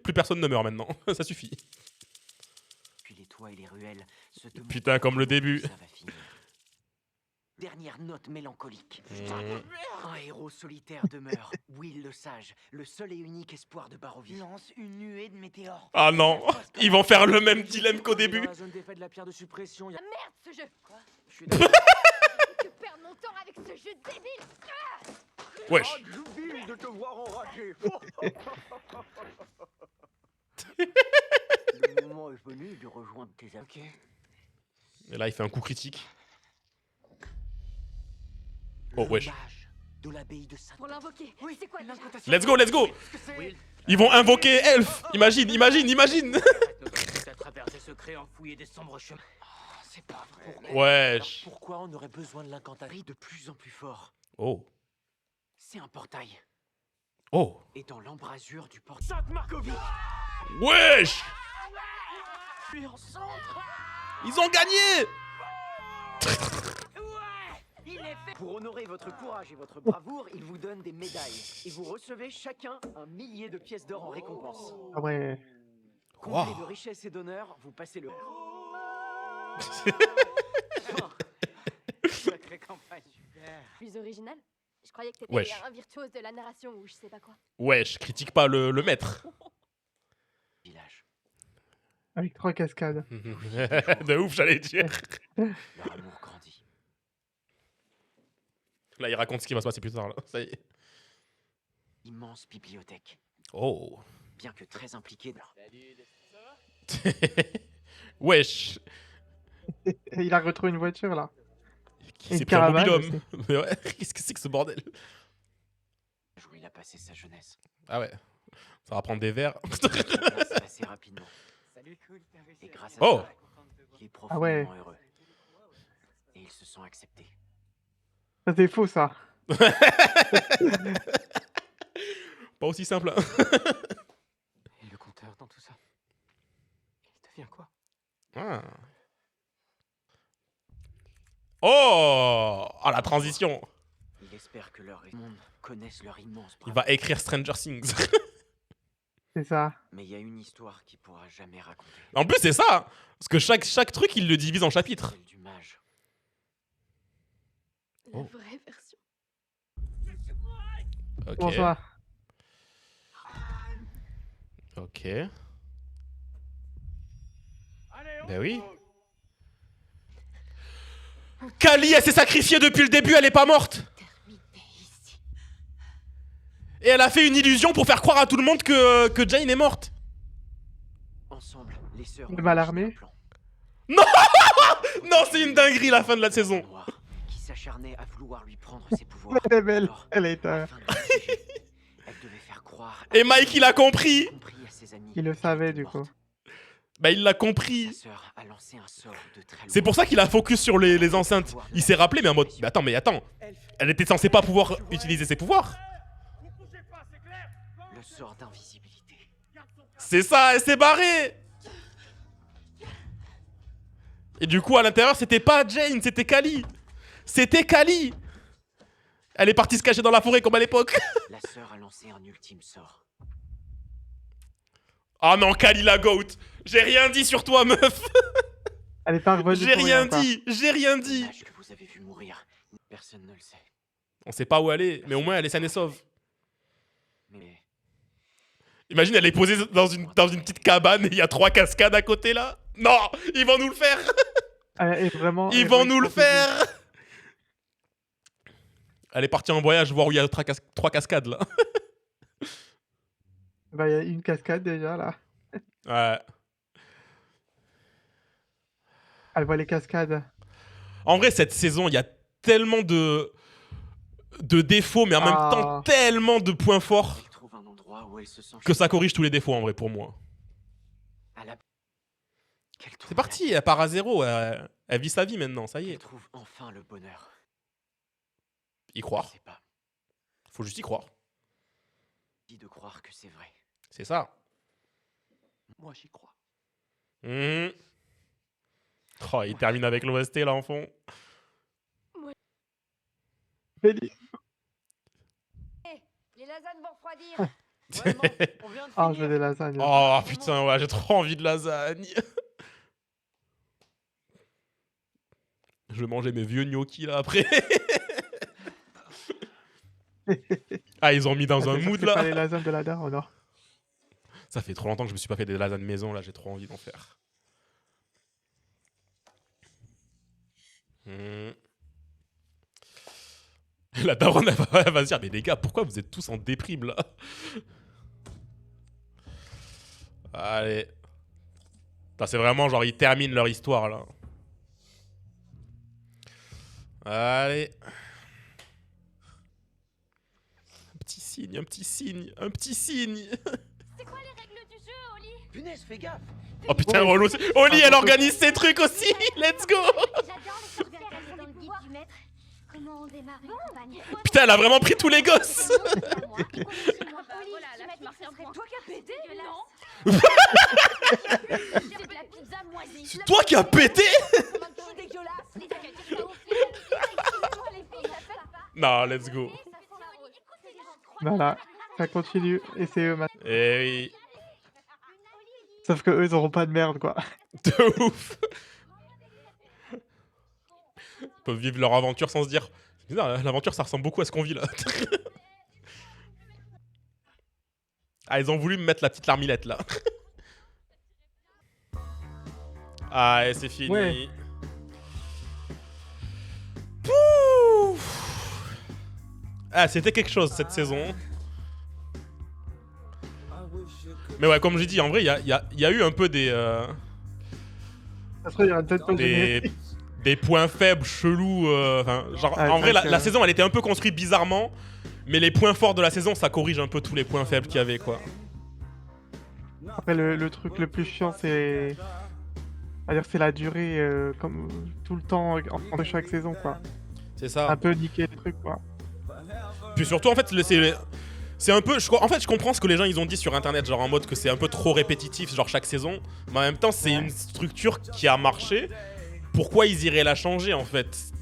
Plus personne ne meurt maintenant, ça suffit. Puis les toits et les ruelles se demandent Putain, comme le comment début. ça va finir. Dernière note mélancolique. Un héros solitaire demeure, Will le Sage, le seul et unique espoir de Barovie. Lance une nuée de météores. Ah non, ils vont faire le même dilemme qu'au début. Dans la zone d'effet de la pierre de suppression, il y a... Merde, ce jeu. Quoi? Je suis d'accord. Je perds mon temps avec ce jeu débile. Wesh. J'oublie de te voir en rage. Le moment est venu de rejoindre tes amis. Et là, il fait un coup critique. Oh, wesh. De l'abbaye de Saint. Pour l'invoquer. Oui, c'est quoi déjà? Let's go, let's go. Ils vont invoquer Elf. Imagine. À travers des secrets enfouis et des sombres chemins. Oh, c'est pas vrai. Wesh. Pourquoi on aurait besoin de l'incantarie de plus en plus fort? Oh. C'est un portail. Oh. Et dans l'embrasure du portail. Sainte-Marcovie. Wesh. Puis en centre. Ils ont gagné. Il est fait. Pour honorer votre courage et votre bravoure, il vous donne des médailles. Et vous recevez chacun 1 millier de pièces d'or en récompense. Ah ouais. Comblé de richesse et d'honneur, vous passez le... Sacrée campagne. Plus original? Je croyais que t'étais Wesh. un virtuose de la narration ou je sais pas quoi. Wesh, critique pas le maître. Village. Avec 3 cascades. De ouf, j'allais dire. Leur amour grandit. Là, il raconte ce qui va se passer plus tard. Là. Ça y est. Immense bibliothèque. Oh. Bien que très impliqué dans... Wesh. Il a retrouvé une voiture là. Qui Et s'est une pris un caravane mobil-homme. aussi. Mais ouais, qu'est-ce que c'est que ce bordel? Où il a passé sa jeunesse. Ah ouais. Ça va prendre des verres. C'est assez rapidement. Salut, cool. Et grâce à Oh. ça, il est Ah profondément ouais. heureux. Et ils se sont acceptés. Ça c'est faux ça. Pas aussi simple. Hein. Et le compteur dans tout ça, il devient quoi? Ah. Oh. Ah, la transition. Il espère que leur monde connaisse leur immense Il bravoure. va écrire Stranger Things. C'est ça. Mais il y a une histoire qu'il pourra jamais raconter. En plus, c'est ça. Hein. Parce que chaque truc, il le divise en chapitres. Celle du mage. La Oh. vraie version. Ok. Bonsoir. Ok. Ben oui. Kali, elle s'est sacrifiée depuis le début, elle est pas morte. Et elle a fait une illusion pour faire croire à tout le monde que Jane est morte. Ensemble, les sœurs Il est ont mal imaginé armé. un plan. Non. Non, c'est une dinguerie la fin de la saison. Noir, qui s'acharnait à vouloir lui prendre ses pouvoirs. Elle est belle. Alors, Elle est afin de le protéger, elle devait faire croire à Et Mike, il a compris. compris à ses amis Il le qu'elle savait était du coup. morte. Bah, il l'a compris. Sa sœur a lancé un sort de très C'est loin. pour ça qu'il a focus sur les enceintes. Il s'est rappelé, mais en mode. Mais attends. Elle était censée pas pouvoir utiliser ses pouvoirs. Le sort d'invisibilité. C'est ça, elle s'est barrée. Et du coup, à l'intérieur, c'était pas Jane, c'était Kali. C'était Kali. Elle est partie se cacher dans la forêt comme à l'époque. La sœur a lancé un ultime sort. Ah non, Kali la goat. J'ai rien dit sur toi, meuf. Elle est pas revenue. J'ai pour rien quoi. dit, j'ai rien dit. L'âge que vous avez vu mourir, personne ne le sait. On sait pas où elle est, mais au moins elle est saine et sauve. Mais Imagine, elle est posée dans une petite cabane et il y a 3 cascades à côté là. Non, ils vont nous le faire. Elle est vraiment. Ils vont nous le faire. Elle est partie en voyage voir où il y a 3 cascades là. Bah, il y a une cascade déjà là. Ouais. Elle voit les cascades. En vrai, cette saison, il y a tellement de défauts, mais en même temps tellement de points forts elle trouve un endroit où elle se sent que ça corrige tous les défauts en vrai pour moi. à la... Qu'elle trouve C'est parti, elle part à zéro, elle vit sa vie maintenant, ça y Elle est. trouve enfin le bonheur. Y croire. Je sais pas. Faut juste y croire. Dit de croire que c'est vrai. C'est ça. Moi j'y crois. Mhm. Oh, il termine avec l'OST là en fond. Béli. Les lasagnes vont refroidir. On vient de Ah, je finir. veux des lasagnes. Oh putain, ouais, j'ai trop envie de lasagne. Je vais manger mes vieux gnocchis là après. Ah, ils ont mis dans un mood C'est pas les là. lasagnes de la daronne, non. Ça fait trop longtemps que je me suis pas fait des lasagnes maison là, j'ai trop envie d'en faire. La daronne, elle va se dire, mais les gars, pourquoi vous êtes tous en déprime, là? Allez. Putain, c'est vraiment genre, ils terminent leur histoire, là. Allez. Un petit signe, un petit signe, un petit signe. C'est quoi les règles du jeu, Oli? Punaise, fais gaffe. Oh putain, relou. Oli, elle organise ses trucs aussi. Let's go. Comment on démarre une campagne? Putain, elle a vraiment pris tous les gosses. Voilà, là, tu marques un point. Toi qui as pété, Non. C'est de la pizza moisie. C'est toi qui as pété. C'est dégueulasse. Non, let's go. Voilà, ça continue. Et c'est eux maintenant. Eh oui. Sauf que eux, ils auront pas de merde, quoi. De ouf. Ils peuvent vivre leur aventure sans se dire. C'est bizarre, l'aventure, ça ressemble beaucoup à ce qu'on vit là. Ah, ils ont voulu me mettre la petite larmilette là. Ah, et c'est fini. Ouais. Pouf. Ah, c'était quelque chose cette saison. Mais ouais, comme j'ai dit, en vrai, il y a eu un peu des. Ça serait, il y aura peut-être pas de Des, générique. des points faibles chelous. Genre, Ah, en vrai, c'est vrai la que- saison, elle était un peu construite bizarrement. Mais les points forts de la saison, ça corrige un peu tous les points faibles qu'il y avait, quoi. Après, le truc le plus chiant, c'est. C'est-à-dire, c'est la durée, comme tout le temps, entre chaque saison, quoi. C'est ça. Un peu niquer le truc, quoi. Puis surtout, en fait, c'est un peu. En fait, je comprends ce que les gens ils ont dit sur internet, genre en mode que c'est un peu trop répétitif, genre chaque saison. Mais en même temps, c'est une structure qui a marché. Pourquoi ils iraient la changer, en fait?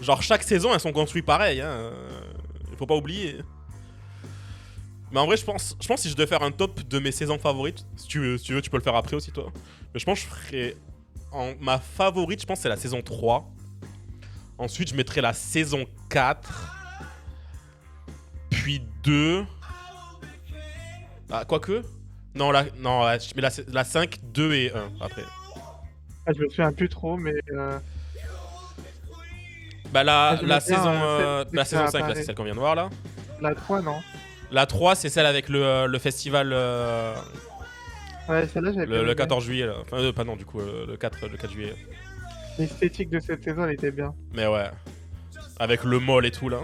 Genre, chaque saison, elles sont construites pareil, hein. Faut pas oublier. Mais en vrai, je pense si je devais faire un top de mes saisons favorites, si tu veux, tu peux le faire après aussi, toi. Mais je pense que je ferais. Ma favorite, je pense, c'est la saison 3. Ensuite, je mettrais la saison 4. Puis 2. Ah, quoique. Non, je mets la 5, 2 et 1 après. Ah, je me souviens plus trop, mais. Bah, la j'aimais bien, saison, celle la qui saison 5, là, apparaît. c'est celle qu'on vient de voir là. La 3, non? La 3, c'est celle avec le festival. Ouais, celle-là, j'avais bien Le aimé. 14 juillet là. Enfin, pas non, du coup, le 4 juillet. L'esthétique de cette saison, elle était bien. Mais ouais. Avec le mall et tout là.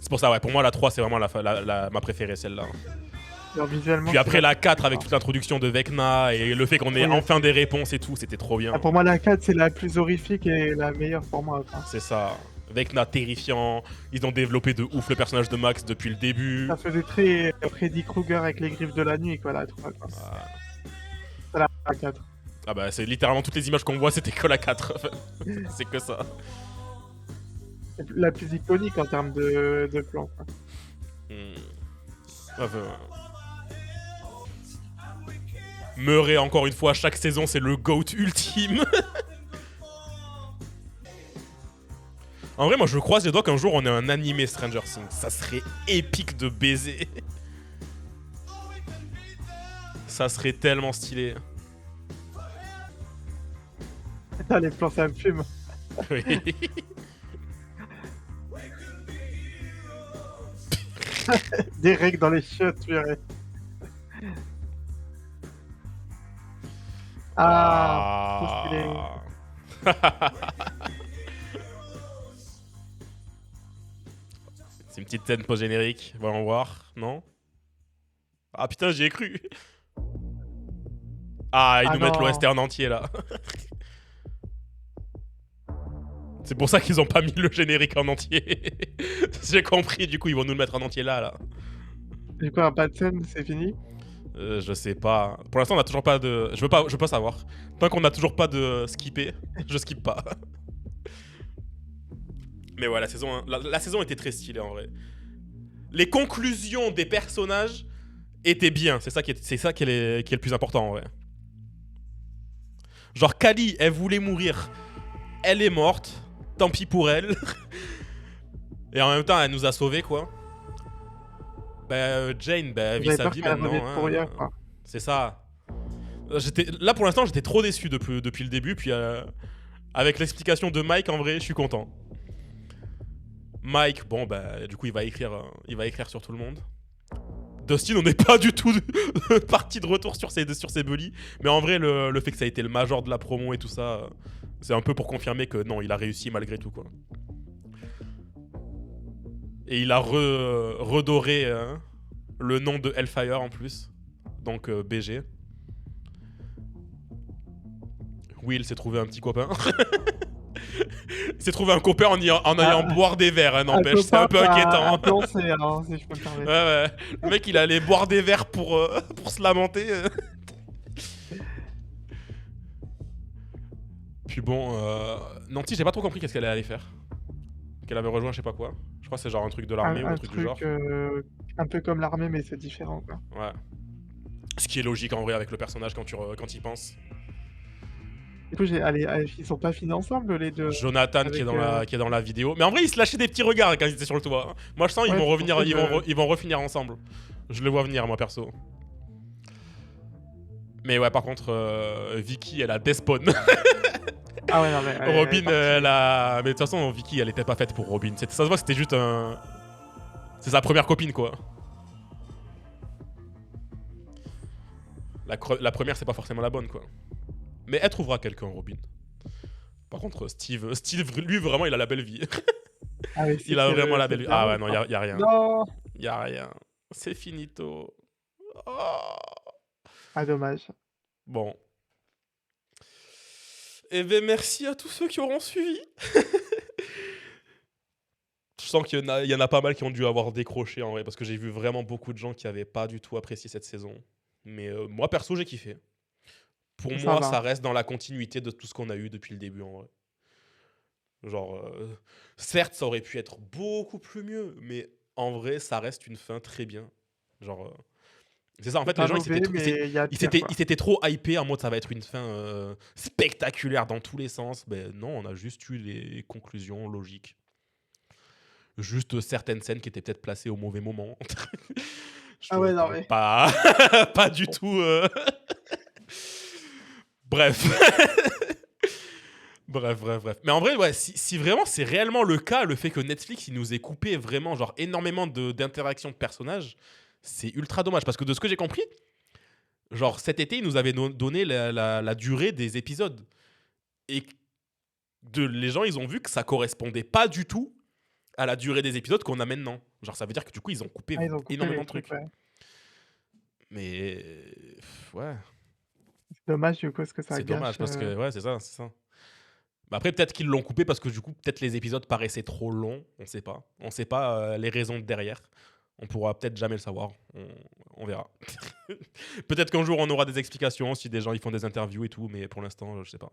C'est pour ça, ouais, pour moi, la 3, c'est vraiment ma préférée, celle-là. Genre, visuellement. Puis après, la 4, avec toute l'introduction de Vecna et le fait qu'on ait Oui, enfin des réponses et tout, c'était trop bien. Ah, pour moi, la 4, c'est la plus horrifique et la meilleure pour moi, quoi. C'est ça. Vecna terrifiant. Ils ont développé de ouf le personnage de Max depuis le début. Ça faisait très Freddy Krueger avec les griffes de la nuit, quoi, la 3, quoi. C'est la 4. Ah bah, c'est littéralement toutes les images qu'on voit, c'était que la 4. C'est que ça. La plus iconique en termes de plan, quoi. Murray, encore une fois, chaque saison, c'est le GOAT ultime. En vrai, moi, je croise les doigts qu'un jour, on ait un animé Stranger Things. Ça serait épique de baiser. Ça serait tellement stylé. Putain, les plans, ça me fume. Oui. Des règles dans les chiottes, tu verrais. Ah, trop stylé. C'est une petite scène post-générique. Voyons voir. Non? Ah putain, j'y ai cru. Ah, ils nous mettent non. l'OST en entier là. C'est pour ça qu'ils ont pas mis le générique en entier. J'ai compris, du coup, ils vont nous le mettre en entier là. Du coup, pas de scène, c'est fini. Je sais pas. Pour l'instant, on a toujours pas de. Je veux pas savoir. Tant qu'on a toujours pas de skipper, je skip pas. Mais ouais, la saison était très stylée en vrai. Les conclusions des personnages étaient bien. C'est ça qui est le plus important en vrai. Genre, Kali, elle voulait mourir. Elle est morte. Tant pis pour elle. Et en même temps, elle nous a sauvés, quoi. Bah, Jane, bah, elle vit sa vie maintenant. Pour rien, quoi. C'est ça. Là, pour l'instant, j'étais trop déçu depuis le début. Puis, avec l'explication de Mike, en vrai, je suis content. Mike, bon, bah, du coup, il va écrire sur tout le monde. Dustin, on n'est pas du tout parti de retour sur ses bullies. Mais en vrai, le fait que ça a été le major de la promo et tout ça, c'est un peu pour confirmer que non, il a réussi malgré tout, quoi. Et il a redoré le nom de Hellfire en plus. Donc BG. Will s'est trouvé un petit copain. Il s'est trouvé un copain en allant boire des verres, hein, n'empêche. C'est un peu inquiétant. Alors, si je peux me permettre. Ouais. Le mec, il allait boire des verres pour se lamenter. Puis bon, Nancy, j'ai pas trop compris qu'est-ce qu'elle allait faire. Qu'elle avait rejoint je sais pas quoi. Je crois que c'est genre un truc de l'armée ou un truc du genre. Un peu comme l'armée, mais c'est différent, quoi. Ouais. Ce qui est logique en vrai avec le personnage quand il y penses. Du coup, ils sont pas finis ensemble, les deux. Jonathan qui est dans la vidéo. Mais en vrai, ils se lâchaient des petits regards quand ils étaient sur le toit. Moi, je sens qu'ils vont revenir, ils vont refinir ensemble. Je le vois venir, moi, perso. Mais ouais, par contre, Vicky, elle a despawn. Ah ouais, non, mais... Robin, elle a... Mais de toute façon, Vicky, elle était pas faite pour Robin. Ça se voit, c'était juste un... C'est sa première copine, quoi. La première, c'est pas forcément la bonne, quoi. Mais elle trouvera quelqu'un, Robin. Par contre, Steve, lui, vraiment, il a la belle vie. Ah oui, il a vraiment la belle vie. Ah ouais, non, y a rien. Non. Y a rien. C'est finito. Oh. Ah, dommage. Bon. Eh ben, merci à tous ceux qui auront suivi. Je sens qu'il y en a pas mal qui ont dû avoir décroché, en vrai, parce que j'ai vu vraiment beaucoup de gens qui avaient pas du tout apprécié cette saison. Mais moi, perso, j'ai kiffé. Pour moi, ça reste dans la continuité de tout ce qu'on a eu depuis le début, en vrai. Genre, certes, ça aurait pu être beaucoup plus mieux, mais en vrai, ça reste une fin très bien. Genre, c'est ça, en fait, les gens, ils s'étaient trop hypés en mode ça va être une fin spectaculaire dans tous les sens. Ben non, on a juste eu les conclusions logiques. Juste certaines scènes qui étaient peut-être placées au mauvais moment. Pas du tout... Bref. Bref. Mais en vrai, ouais, si vraiment c'est réellement le cas, le fait que Netflix il nous ait coupé vraiment genre énormément d'interactions de personnages, c'est ultra dommage. Parce que de ce que j'ai compris, genre cet été, ils nous avaient donné la durée des épisodes. Et les gens, ils ont vu que ça correspondait pas du tout à la durée des épisodes qu'on a maintenant. Genre ça veut dire que du coup, ils ont coupé énormément de trucs. Ouais. Mais... ouais... C'est dommage du coup, parce que ça c'est gâche... dommage parce que ouais, c'est ça. Bah après peut-être qu'ils l'ont coupé parce que du coup peut-être les épisodes paraissaient trop longs, on sait pas les raisons de derrière. On pourra peut-être jamais le savoir, on verra. Peut-être qu'un jour on aura des explications si des gens ils font des interviews et tout, mais pour l'instant je sais pas.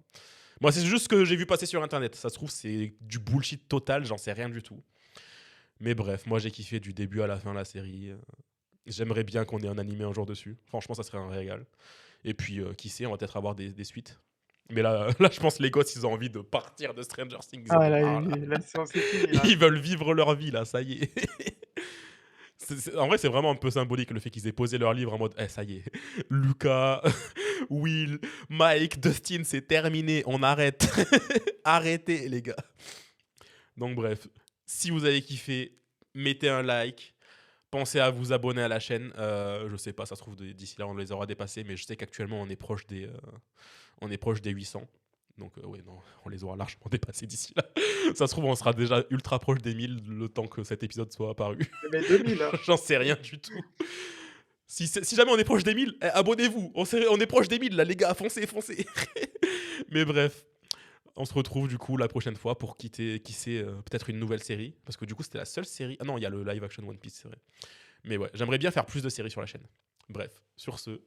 Moi c'est juste ce que j'ai vu passer sur internet, ça se trouve c'est du bullshit total, j'en sais rien du tout. Mais bref, moi j'ai kiffé du début à la fin la série. J'aimerais bien qu'on ait un animé un jour dessus, franchement ça serait un régal. Et puis, qui sait, on va peut-être avoir des suites. Mais là, je pense que les gosses, ils ont envie de partir de Stranger Things. Ah là, ils veulent vivre leur vie, là, ça y est. En vrai, c'est vraiment un peu symbolique, le fait qu'ils aient posé leur livre en mode ça y est, Lucas, Will, Mike, Dustin, c'est terminé, on arrête. Arrêtez, les gars. Donc bref, si vous avez kiffé, mettez un like. Pensez à vous abonner à la chaîne. Je sais pas, ça se trouve d'ici là on les aura dépassés, mais je sais qu'actuellement on est proche des 800. Donc ouais, non, on les aura largement dépassés d'ici là. Ça se trouve on sera déjà ultra proche des 1000 le temps que cet épisode soit apparu. Mais 2000 hein. J'en sais rien du tout. Si jamais on est proche des 1000, abonnez-vous. On est proche des 1000 là les gars, foncez. Mais bref. On se retrouve du coup la prochaine fois pour qui sait, peut-être une nouvelle série. Parce que du coup, c'était la seule série... Ah non, il y a le live action One Piece, c'est vrai. Mais ouais, j'aimerais bien faire plus de séries sur la chaîne. Bref, sur ce,